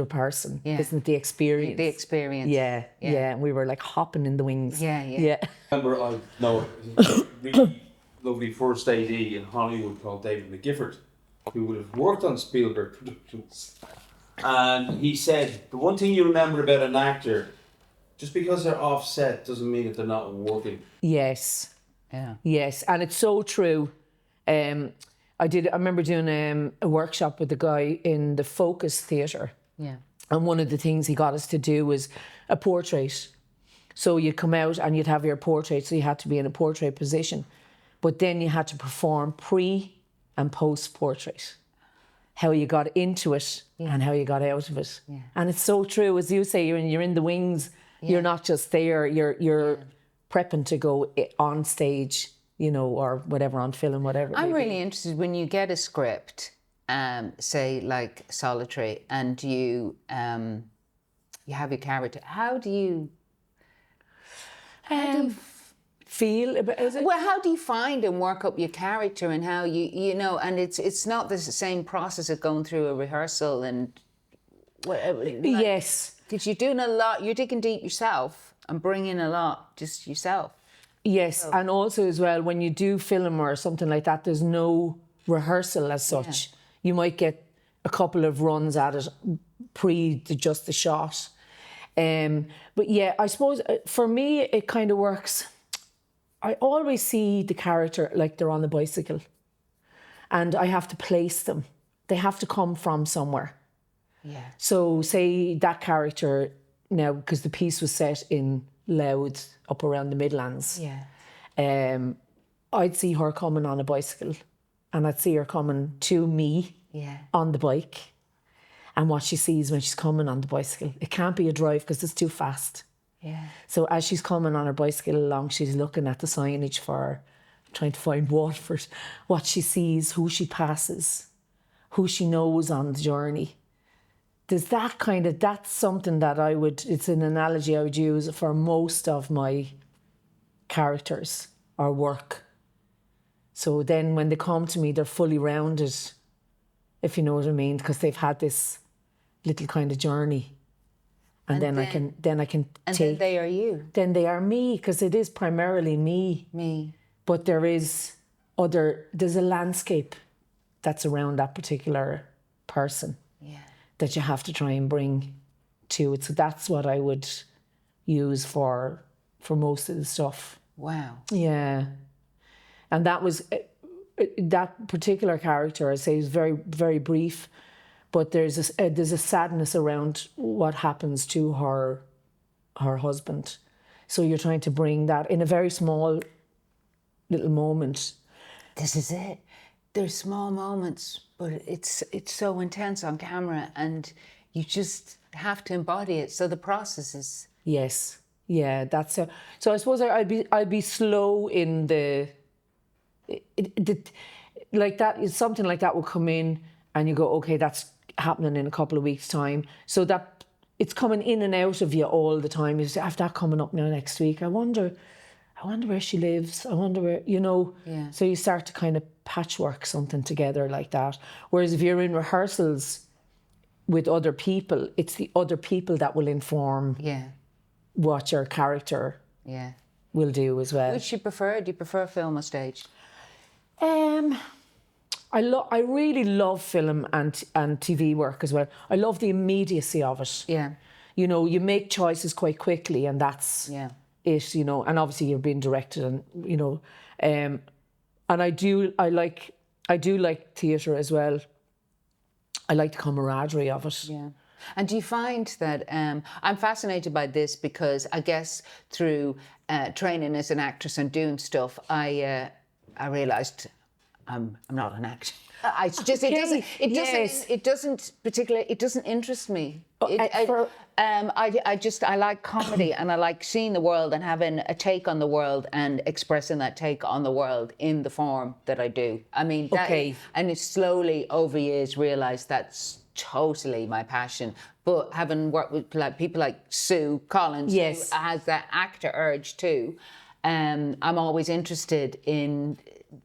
person, isn't it? The experience. The experience. Yeah. And we were like hopping in the wings. Yeah. I remember, a really lovely first AD in Hollywood called David McGifford, who would have worked on Spielberg productions. And he said, the one thing you remember about an actor, just because they're offset doesn't mean that they're not working. Yes. Yeah. Yes, and it's so true. I remember doing a workshop with a guy in the Focus Theatre. Yeah. And one of the things he got us to do was a portrait. So you'd come out and you'd have your portrait, so you had to be in a portrait position. But then you had to perform pre and post portrait. How you got into it and how you got out of it. Yeah. And it's so true, as you say, you're in the wings. Yeah. You're not just there, you're prepping to go on stage, you know, or whatever, on film, whatever. I'm really interested when you get a script, say like Solitary, and you have your character. How do you feel about it? Well, how do you find and work up your character, and how you know? And it's not the same process of going through a rehearsal and yes, because you're doing a lot. You're digging deep yourself and bringing a lot just yourself. Yes, and also as well, when you do film or something like that, there's no rehearsal as such. Yeah. You might get a couple of runs at it just the shot. But yeah, I suppose for me, it kind of works. I always see the character like they're on the bicycle, and I have to place them. They have to come from somewhere. Yeah. So say that character now, because the piece was set in Louth up around the Midlands. Yeah. I'd see her coming on a bicycle, and I'd see her coming to me on the bike, and what she sees when she's coming on the bicycle. It can't be a drive because it's too fast. Yeah. So as she's coming on her bicycle along, she's looking at the signage for, trying to find Waterford, what she sees, who she passes, who she knows on the journey. There's that kind of, that's something that it's an analogy I would use for most of my characters or work. So then when they come to me, they're fully rounded, if you know what I mean, because they've had this little kind of journey. And then I can And take. then they are you. Then they are me, because it is primarily me. Me. But there's a landscape that's around that particular person. Yeah. That you have to try and bring to it. So that's what I would use for most of the stuff. Wow. Yeah. And that was, that particular character, I say, is very, very brief, but there's a sadness around what happens to her husband. So you're trying to bring that in a very small little moment. This is it. There's small moments, but it's so intense on camera, and you just have to embody it. So the process is... Yes. Yeah, that's a... So I suppose I'd be slow in like that, something like that will come in and you go, okay, that's happening in a couple of weeks' time. So that it's coming in and out of you all the time. You say, I have that coming up now next week. I wonder where she lives. I wonder where, you know. Yeah. So you start to kind of patchwork something together like that. Whereas if you're in rehearsals with other people, it's the other people that will inform what your character will do as well. Which you prefer? Do you prefer film or stage? I really love film and TV work as well. I love the immediacy of it. Yeah. You know, you make choices quite quickly, and that's it, you know. And obviously you're being directed, and you know, and I do like theatre as well. I like the camaraderie of it. Yeah. And do you find that I'm fascinated by this because I guess through training as an actress and doing stuff, I realised I'm not an actor. It doesn't interest me. I like comedy, and I like seeing the world and having a take on the world and expressing that take on the world in the form that I do. I mean, and it's slowly over years realised that's totally my passion. But having worked with people like Sue Collins, who has that actor urge too, I'm always interested in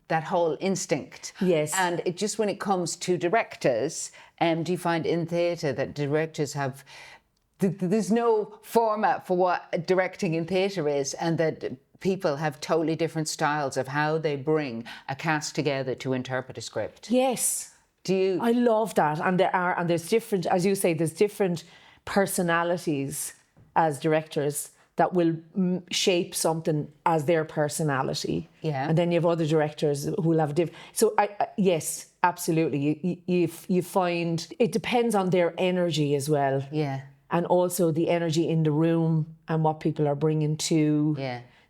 that whole instinct. Yes. And it just, when it comes to directors, do you find in theatre that directors have... There's no format for what directing in theatre is, and that people have totally different styles of how they bring a cast together to interpret a script. Yes. Do you? I love that. And there's different, as you say, there's different personalities as directors that will shape something as their personality. Yeah. And then you have other directors who will have different... So, yes, absolutely. You find... It depends on their energy as well. Yeah. And also the energy in the room and what people are bringing to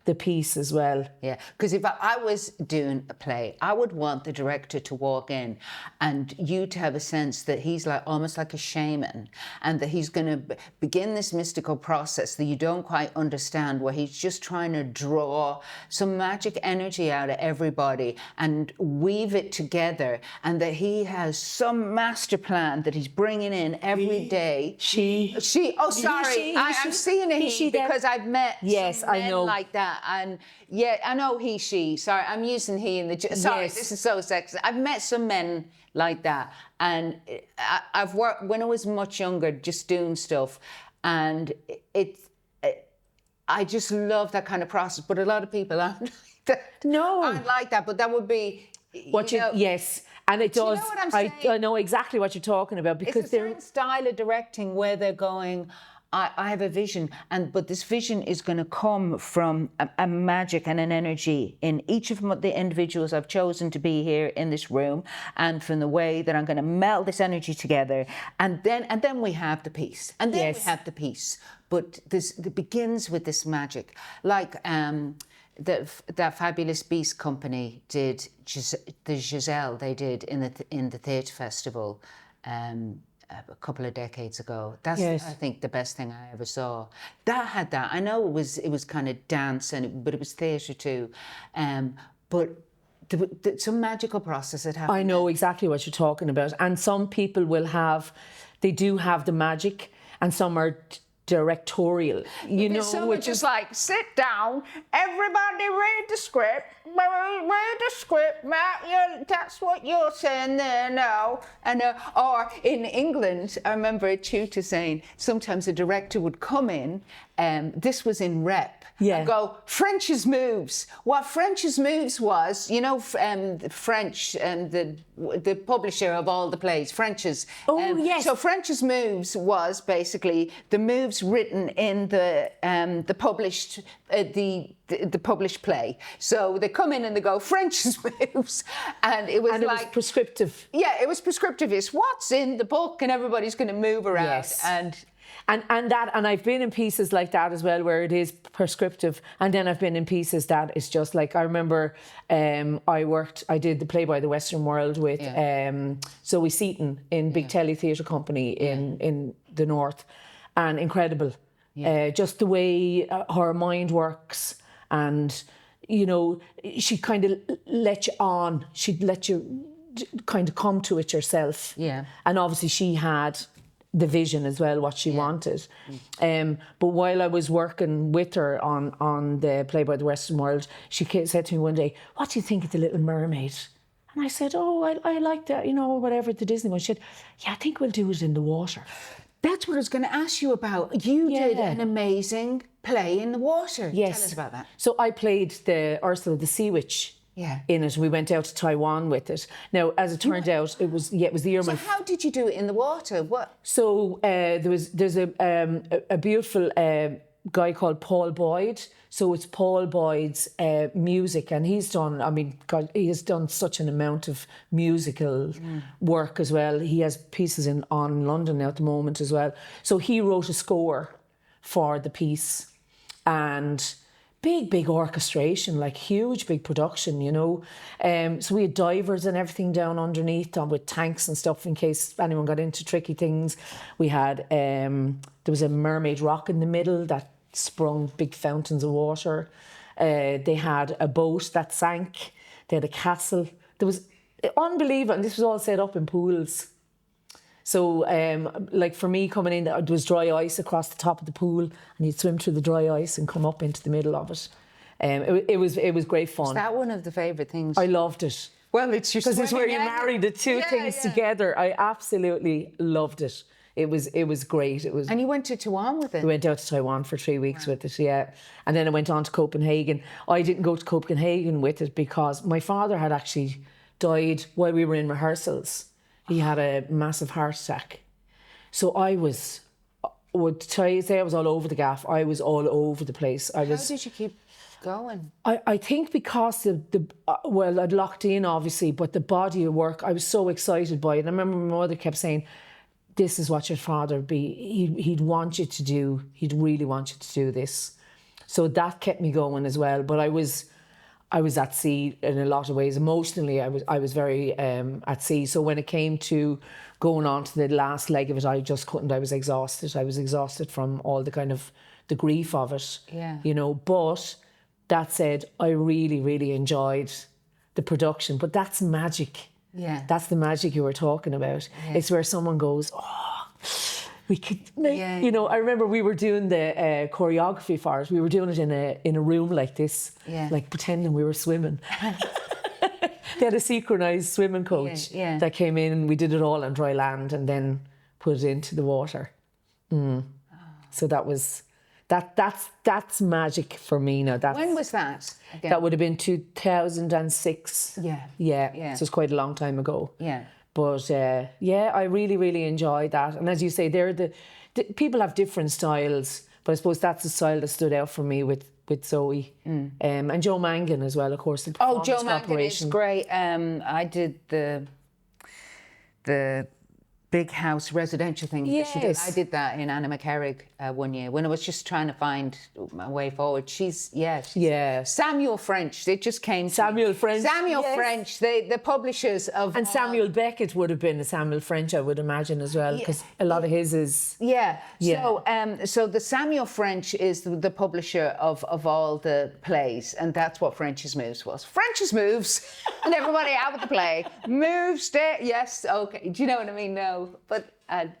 the piece as well. Yeah, because if I was doing a play, I would want the director to walk in and you to have a sense that he's like almost like a shaman, and that he's going to begin this mystical process that you don't quite understand, where he's just trying to draw some magic energy out of everybody and weave it together, and that he has some master plan that he's bringing in every day. I'm seeing a he because I've met some men like that. And I know he, she. Sorry, I'm using he in the... Sorry, this is so sexist. I've met some men like that. And I've worked, when I was much younger, just doing stuff. And I just love that kind of process. But a lot of people aren't like that. No. Aren't like that. But that would be... Yes. And it does. You know what I'm saying? I know exactly what you're talking about, because it's a certain style of directing where they're going... I have a vision, but this vision is going to come from a magic and an energy in each of the individuals I've chosen to be here in this room, and from the way that I'm going to meld this energy together, and then we have the piece, and then we have the piece. But it begins with this magic, like that Fabulous Beast company did the Giselle they did in the theatre festival. a couple of decades ago. That's Yes. I think the best thing I ever saw. That had that. I know it was kind of dance but it was theatre too, but some magical process had happened. I know exactly what you're talking about. And some people they do have the magic, and some are directorial, which is like, sit down, everybody read the script, read the script, Matt, that's what you're saying there now. And or in England, I remember a tutor saying sometimes a director would come in, this was in rep, and go, French's moves. What French's moves was, French and the publisher of all the plays, French's. Yes. So French's moves was basically the moves written in the published the published play. So they come in and they go, French's moves, and it was was prescriptive. Yeah, it was prescriptive. It's what's in the book, and everybody's going to move around. Yes. And I've been in pieces like that as well, where it is prescriptive, and then I've been in pieces that it's just like, I remember I did the play by the Western World with Zoe Seaton in Big Telly Theatre Company in the North, and incredible. Just the way her mind works, and she kind of let you on. She'd let you kind of come to it yourself. Yeah. And obviously she had the vision as well, what she wanted. But while I was working with her on the play by the Western World, she said to me one day, what do you think of The Little Mermaid? And I said, I like that, whatever, the Disney one. She said, I think we'll do it in the water. That's what I was going to ask you about. You did an amazing play in the water. Yes. Tell us about that. So I played the Ursula the Sea Witch in it. We went out to Taiwan with it. Now, as it turned out, it was the year. So how did you do it in the water? What? So there's a beautiful guy called Paul Boyd. So it's Paul Boyd's music, and he's done, he has done such an amount of musical work as well. He has pieces on London now at the moment as well. So he wrote a score for the piece, and big orchestration, like huge, big production, So we had divers and everything down underneath with tanks and stuff in case anyone got into tricky things. We had, there was a mermaid rock in the middle that sprung big fountains of water. They had a boat that sank. They had a castle. There was unbelievable, and this was all set up in pools. So, like for me coming in, there was dry ice across the top of the pool, and you'd swim through the dry ice and come up into the middle of it. It was great fun. Is that one of the favourite things? I loved it. Well, it's just because it's where you marry the two things together. I absolutely loved it. It was great. It was. And you went to Taiwan with it? We went out to Taiwan for 3 weeks with it, and then I went on to Copenhagen. I didn't go to Copenhagen with it because my father had actually died while we were in rehearsals. He had a massive heart attack. So I was all over the gaff. I was all over the place. How did you keep going? I think because I'd locked in obviously, but the body of work, I was so excited by it. I remember my mother kept saying, this is what your father would be. He'd want you to do. He'd really want you to do this. So that kept me going as well. But I was at sea in a lot of ways. Emotionally, I was very at sea. So when it came to going on to the last leg of it, I just couldn't. I was exhausted. I was exhausted from all the kind of the grief of it. Yeah. But that said, I really, really enjoyed the production. But that's magic. Yeah. That's the magic you were talking about. Yeah. It's where someone goes, we could make, I remember we were doing the choreography for it. We were doing it in a room like this, like pretending we were swimming. They had a synchronized swimming coach that came in, and we did it all on dry land and then put it into the water. So that's magic for me now. When was that? Again? That would have been 2006. Yeah. So it's quite a long time ago. Yeah. But I really, really enjoyed that. And as you say, the people have different styles, but I suppose that's the style that stood out for me with Zoe. And Joe Mangan as well, of course. Joe Mangan is great. I did the big house residential thing that she did. Yes. I did that in Anna McCarrick one year when I was just trying to find my way forward. She's Samuel French. It just came to Samuel me. French. Samuel Yes. French, the publishers of And Samuel Beckett would have been a Samuel French, I would imagine, as well, because a lot of his is... Yeah. Yeah. So the Samuel French is the publisher of all the plays, and that's what French's Moves was. French's Moves, and everybody out with the play. Moves, yes, okay. Do you know what I mean? No, but I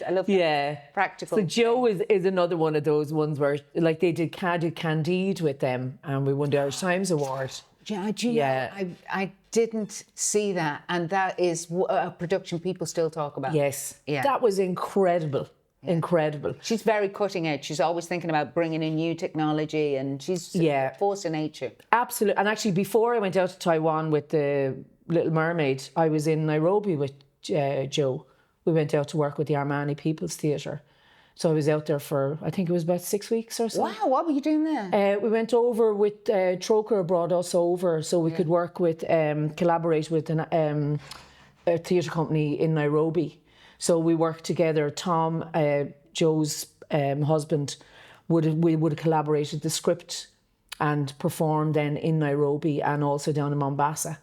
love that. Practical. So Joe is another one of those ones where, like, they did Candide with them, and we won the Irish Times Award. Yeah. I didn't see that, and that is a production people still talk about. Yes. Yeah. That was incredible. Yeah. Incredible. She's very cutting edge. She's always thinking about bringing in new technology, and she's a force of nature. Absolutely. And actually, before I went out to Taiwan with the Little Mermaid, I was in Nairobi with Joe. We went out to work with the Armani People's Theatre. So I was out there for, I think it was about 6 weeks or so. Wow, what were you doing there? We went over with, Troker brought us over so we could work with, collaborate with a theatre company in Nairobi. So we worked together. Tom, Joe's husband, we would have collaborated the script and performed then in Nairobi and also down in Mombasa.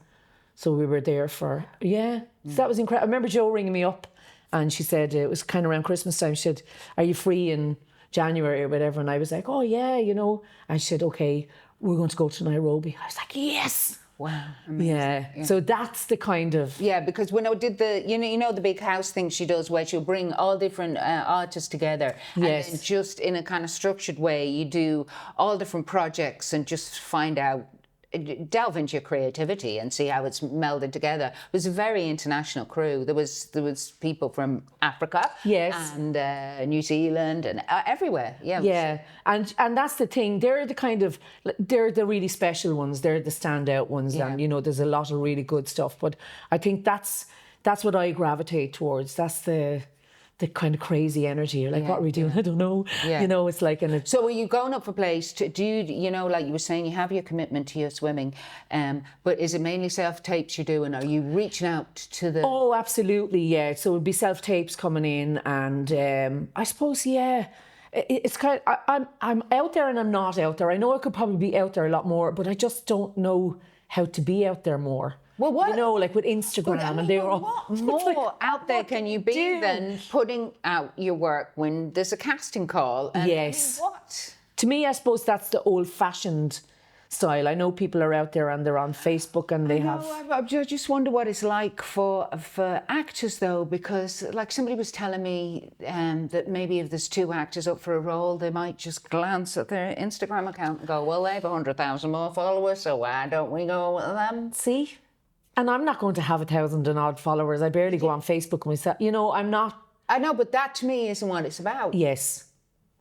So we were there for, So that was incredible. I remember Joe ringing me up and she said, it was kind of around Christmas time, she said, are you free in January or whatever? And I was like, oh yeah, you know. And she said, okay, we're going to go to Nairobi. I was like, yes. Wow, amazing. Yeah, so that's the kind of... Yeah, because when I did the, you know the big house thing she does where she'll bring all different artists together. Yes. And then just in a kind of structured way, you do all different projects and just find out, delve into your creativity and see how it's melded together. It was a very international crew. There was people from Africa, yes, and New Zealand and everywhere. Yeah, and that's the thing. They're the really special ones. They're the standout ones, and you know, there's a lot of really good stuff. But I think that's what I gravitate towards. That's the kind of crazy energy. You're like, what are we doing? I don't know. Yeah. You know, it's like... So are you going up for plays? Do you know, like you were saying, you have your commitment to your swimming, but is it mainly self-tapes you're doing? Are you reaching out to the... Oh, absolutely, yeah. So it would be self-tapes coming in and I suppose, it's kind of... I'm out there and I'm not out there. I know I could probably be out there a lot more, but I just don't know how to be out there more. Well, what, you know, like with Instagram, and they're all... What more out there can you be than putting out your work when there's a casting call? And yes. What? To me, I suppose that's the old-fashioned style. I know people are out there and they're on Facebook and they have... I just wonder what it's like for actors, though, because like somebody was telling me that maybe if there's two actors up for a role, they might just glance at their Instagram account and go, well, they have 100,000 more followers, so why don't we go with them? See? And I'm not going to have 1,000 and odd followers. I barely go on Facebook myself. You know, I'm not... I know, but that to me isn't what it's about. Yes.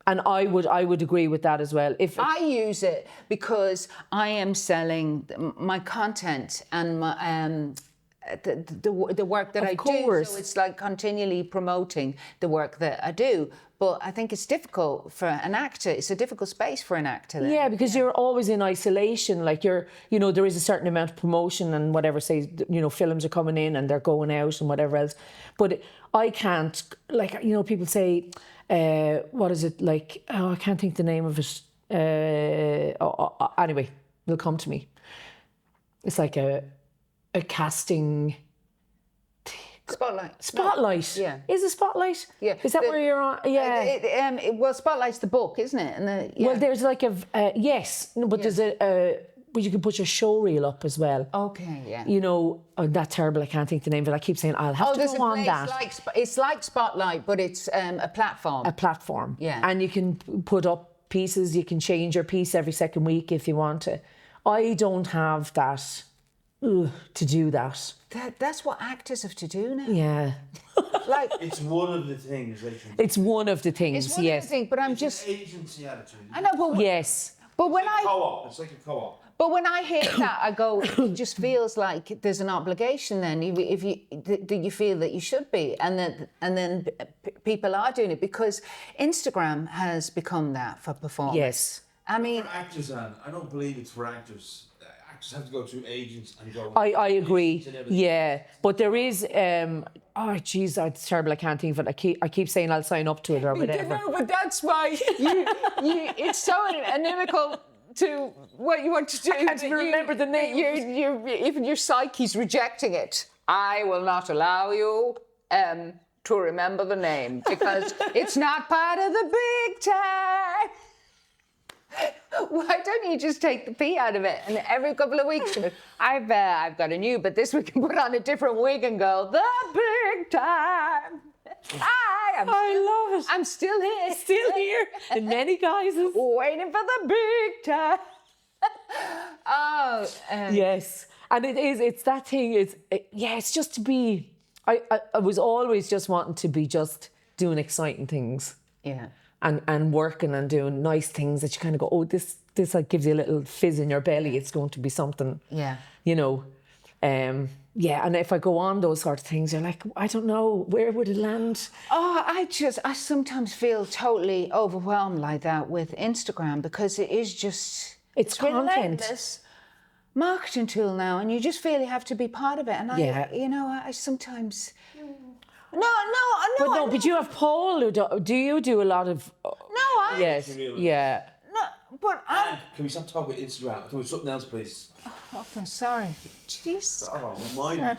And I would agree with that as well. If I use it because I am selling my content and my the work that I do. So it's like continually promoting the work that I do. But I think it's difficult for an actor. It's a difficult space for an actor. Then. Yeah, because you're always in isolation. Like there is a certain amount of promotion and whatever, say, films are coming in and they're going out and whatever else. But I can't, like, people say, what is it, like, I can't think the name of it. Anyway, it'll come to me. It's like a casting... Spotlight. Yeah. Is it Spotlight? Yeah. Is that where you're on? Yeah. Well, Spotlight's the book, isn't it? And well, there's like yes, no, but there's but you can put your show reel up as well. Okay, yeah. That's terrible. I can't think the name of it. I keep saying I'll have to go on that. It's like Spotlight, but it's a platform. A platform. Yeah. And you can put up pieces. You can change your piece every second week if you want to. I don't have that. To do that. That's what actors have to do now. Yeah. Like it's one of the things. It's one of the things. It's one of the things, but I'm just an agency attitude. I know, but yes. But when co-op, it's like a co-op. But when I hear that, I go, it just feels like there's an obligation. Then, if you feel that you should be, and then people are doing it because Instagram has become that for performers. Yes. I mean, for actors, Anne, I don't believe it's for actors. actors have to go through agents and go. I agree. and everything. Yeah, but there is. Oh, geez, it's terrible. I can't think of it. I keep saying I'll sign up to it or whatever. No, but that's why it's so inimical to what you want to do. I can't even remember the name. Even your psyche's rejecting it. I will not allow you to remember the name because it's not part of the big time. Why don't you just take the P out of it? And every couple of weeks, I've got a new, but this week can put on a different wig and go, the big time. I love it. I'm still here. Still here in many guises. Waiting for the big time. Yes. And it's that thing, it's just to be, I was always just wanting to be just doing exciting things. Yeah. And working and doing nice things that you kind of go, oh, this like gives you a little fizz in your belly. It's going to be something, Yeah. you know. Yeah, and if I go on those sort of things, you're like, I don't know, where would it land? Oh, I sometimes feel totally overwhelmed like that with Instagram because it is just... It's content. relentless marketing tool now, and you just feel you have to be part of it. And I sometimes... No. But you have Paul. Do you do a lot of? Yes. Yeah. No, but I... Can we stop talking about Instagram? Can we do something else, please? Oh, I'm sorry. Jeez. Oh, my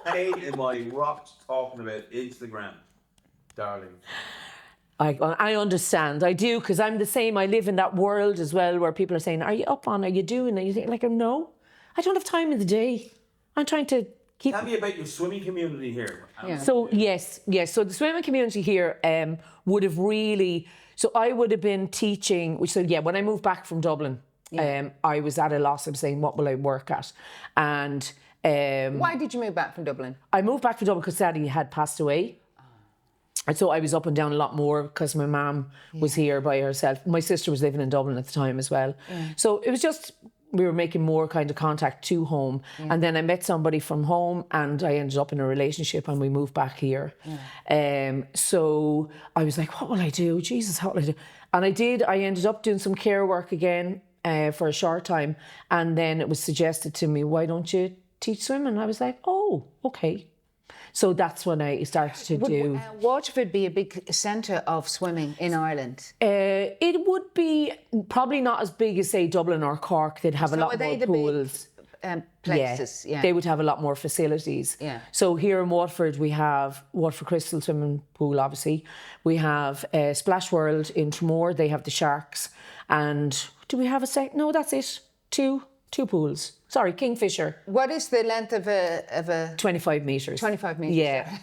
pain in my rocks talking about Instagram, darling. I understand. I do, because I'm the same. I live in that world as well where people are saying, are you up on, are you doing? And you think, like, no, I don't have time in the day. I'm trying to keep... Tell me about your swimming community here. Yeah. So, yes. So the swimming community here would have really... So I would have been teaching... So, yeah, when I moved back from Dublin, I was at a loss of saying, what will I work at? And... Why did you move back from Dublin? I moved back from Dublin because Sadie had passed away. And so I was up and down a lot more because my mum was here by herself. My sister was living in Dublin at the time as well. Yeah. So it was just, we were making more kind of contact to home. Yeah. And then I met somebody from home and I ended up in a relationship and we moved back here. Yeah. So I was like, what will I do? Jesus, what will I do? And I ended up doing some care work again for a short time. And then it was suggested to me, why don't you teach swimming? And I was like, oh, okay. So that's when I started to do... Waterford be a big centre of swimming in Ireland? It would be probably not as big as, say, Dublin or Cork. They'd have a lot more pools. Places, yeah. They would have a lot more facilities. Yeah. So here in Waterford, we have Waterford Crystal Swimming Pool, obviously. We have Splash World in Tramore. They have the Sharks. And do we have a second? No, that's it. Two pools. Sorry, Kingfisher. What is the length of a 25 metres. 25 metres. Yeah.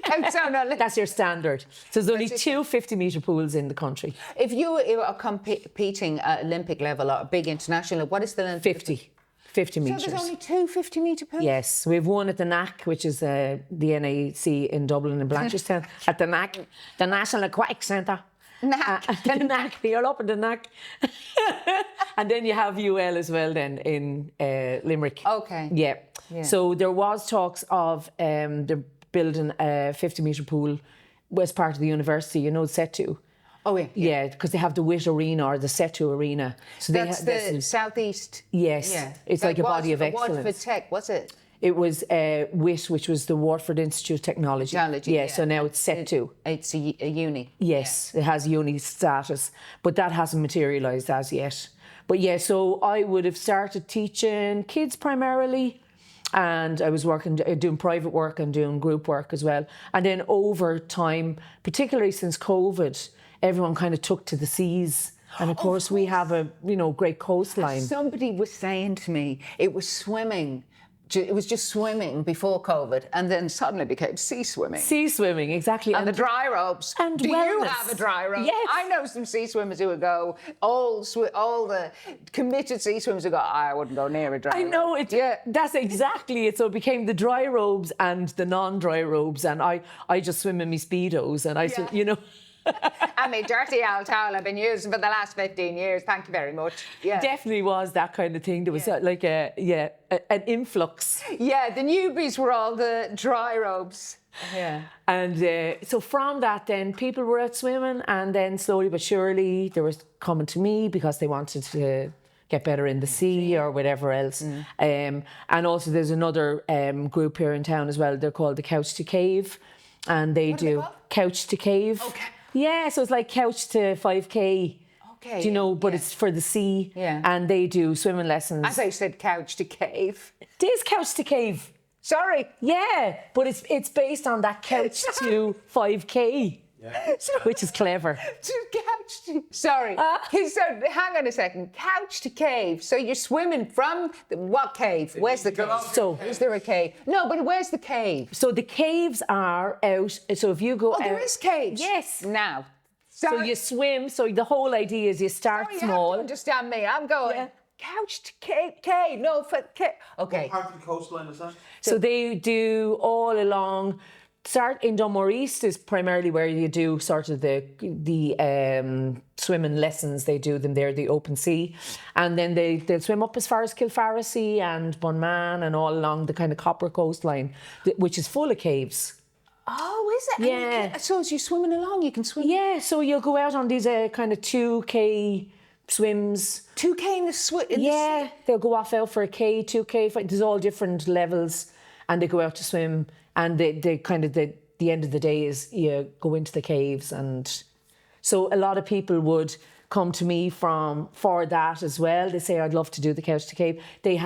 That's your standard. So there's only two 50-metre pools in the country. If you are competing at Olympic level or a big international level, what is the length? 50 metres. So there's only two 50-metre pools? Yes. We have one at the NAC, which is the NAC in Dublin and Blanchardstown, at the NAC, the National Aquatic Centre. The NAC, you're up in the NAC. And then you have UL as well then in Limerick. Okay. Yeah. So there was talks of they're building a 50-metre pool as part of the university, Setu. Oh, yeah. Yeah, because they have the WIT Arena or the Setu Arena. So that's the southeast. Yes. Yeah. It's like a body of excellence. Waterford Tech, was it? It was WIT, which was the Waterford Institute of Technology. Yeah, so now it's Setu. It's a uni. Yes, it has uni status, but that hasn't materialised as yet. But yeah, so I would have started teaching kids primarily, and I was doing private work and doing group work as well. And then over time, particularly since COVID, everyone kind of took to the seas. And of course, we have a great coastline. Somebody was saying to me, it was swimming. It was just swimming before COVID, and then suddenly became sea swimming. Sea swimming, exactly. And the dry ropes. And do wellness. you have a dry rope? Yes. I know some sea swimmers who would go, all the committed sea swimmers who go, I wouldn't go near a dry rope. I know, that's exactly it. So it became the dry robes and the non-dry robes, and I just swim in my Speedos, and And my dirty old towel I've been using for the last 15 years. Thank you very much. Yeah. Definitely was that kind of thing. There was like an influx. Yeah, the newbies were all the dry robes. Yeah. And so from that then people were out swimming, and then slowly but surely they were coming to me because they wanted to get better in the sea or whatever else. And also there's another group here in town as well. They're called the Couch to Cave, and they do Couch to Cave. Okay. Yeah, so it's like couch to 5K. Okay. Do you know? But it's for the sea. Yeah. And they do swimming lessons. As I said, couch to cave. It is Couch to Cave. Sorry. Yeah, but it's based on that couch to 5K. Yeah. Which is clever. Sorry. So hang on a second. Couch to cave. So you're swimming from what cave? Where's the cave? So is there a cave? No, but where's the cave? So the caves are out. So if you go out, there is caves. Yes. Now. So you swim. So the whole idea is you start You small. have to understand me. I'm going. Couch to cave. No, for cave. Okay. What part of the coastline is that? So they do all along. Start in Dunmore East is primarily where you do sort of the swimming lessons. They do them there, the open sea, and then they'll swim up as far as Kilfarrassy and Bunman and all along the kind of Copper coastline, which is full of caves. Oh, is it? Yeah. So as you're swimming along, you can swim. Yeah. So you'll go out on these kind of 2K swims. 2K in the swim. Yeah. They'll go off out for a K, 2K. There's all different levels, and they go out to swim. And they kind of the end of the day is you go into the caves, and so a lot of people would come to me for that as well. They say, I'd love to do the Couch to Cave. They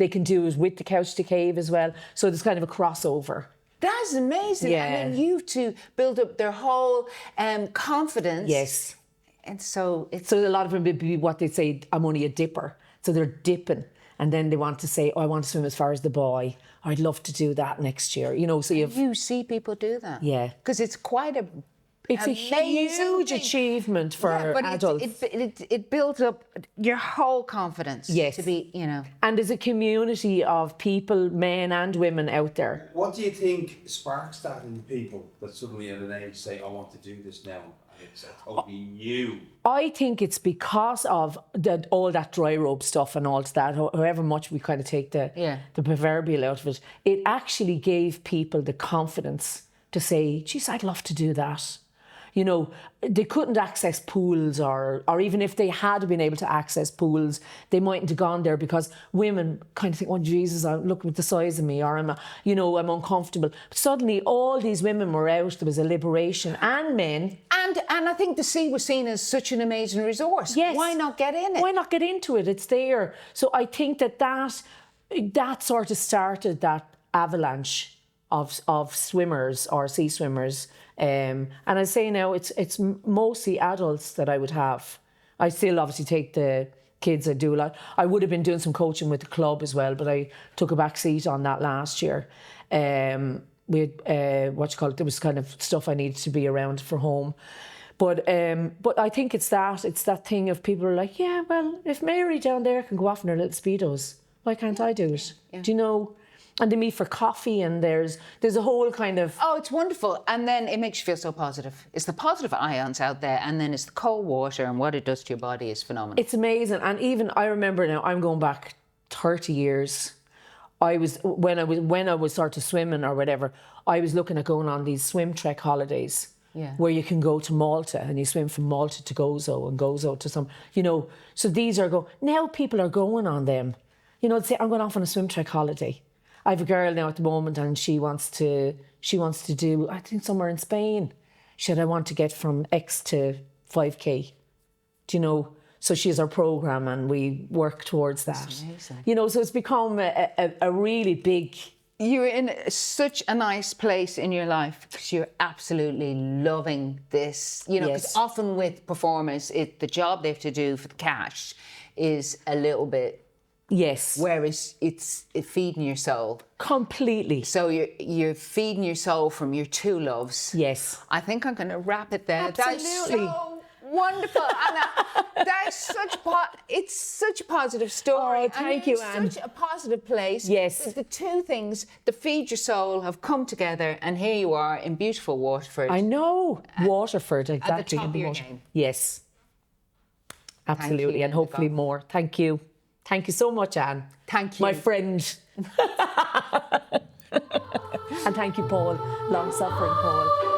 can do it with the Couch to Cave as well. So there's kind of a crossover. That's amazing. Yeah. And then you two build up their whole confidence. Yes. And so it's So a lot of them would be what they say, I'm only a dipper. So they're dipping. And then they want to say, I want to swim as far as the boy. I'd love to do that next year. You know, so you see people do that. Yeah. Because it's quite a It's a huge thing. achievement for adults. It builds up your whole confidence. Yes. To be, And there's a community of people, men and women out there. What do you think sparks that in people that suddenly at an age say, I want to do this now? And it's totally new. I think it's because of all that dry rope stuff and all that, however much we kind of take the proverbial out of it, it actually gave people the confidence to say, geez, I'd love to do that. You know, they couldn't access pools or even if they had been able to access pools, they mightn't have gone there because women kind of think, oh, Jesus, look at the size of me or I'm uncomfortable. But suddenly all these women were out, there was a liberation, and men. And I think the sea was seen as such an amazing resource. Yes. Why not get in it? Why not get into it? It's there. So I think that sort of started that avalanche of swimmers or sea swimmers. And I say now it's mostly adults that I would have. I still obviously take the kids. I do a lot. I would have been doing some coaching with the club as well, but I took a back seat on that last year. We had, there was kind of stuff I needed to be around for home. But I think it's that thing of people are like, yeah, well, if Mary down there can go off in her little Speedos, why can't I do it? Yeah. Do you know? And they meet for coffee, and there's a whole kind of... Oh, it's wonderful. And then it makes you feel so positive. It's the positive ions out there, and then it's the cold water, and what it does to your body is phenomenal. It's amazing. And even, I remember now, I'm going back 30 years. When I was sort of swimming or whatever, I was looking at going on these swim trek holidays. Yeah. Where you can go to Malta and you swim from Malta to Gozo and Gozo to some, so these now people are going on them. They say, I'm going off on a swim trek holiday. I have a girl now at the moment and she wants to do, I think somewhere in Spain. She said, I want to get from X to 5K. Do you know? So she has our programme and we work towards that. That's amazing. So it's become a really big... You're in such a nice place in your life because you're absolutely loving this. Because often with performers, the job they have to do for the cash is a little bit... Yes. Whereas it's feeding your soul. Completely. So you're feeding your soul from your two loves. Yes. I think I'm going to wrap it there. Absolutely. That's so wonderful. And that's it's such a positive story. Oh, thank you, Anne. Such a positive place. Yes. The two things that feed your soul have come together, and here you are in beautiful Waterford. I know. Waterford, exactly. At the top of your game. Yes. Absolutely. And hopefully more. Thank you. Thank you so much, Anne. Thank you. My friend. And thank you, Paul. Long-suffering Paul.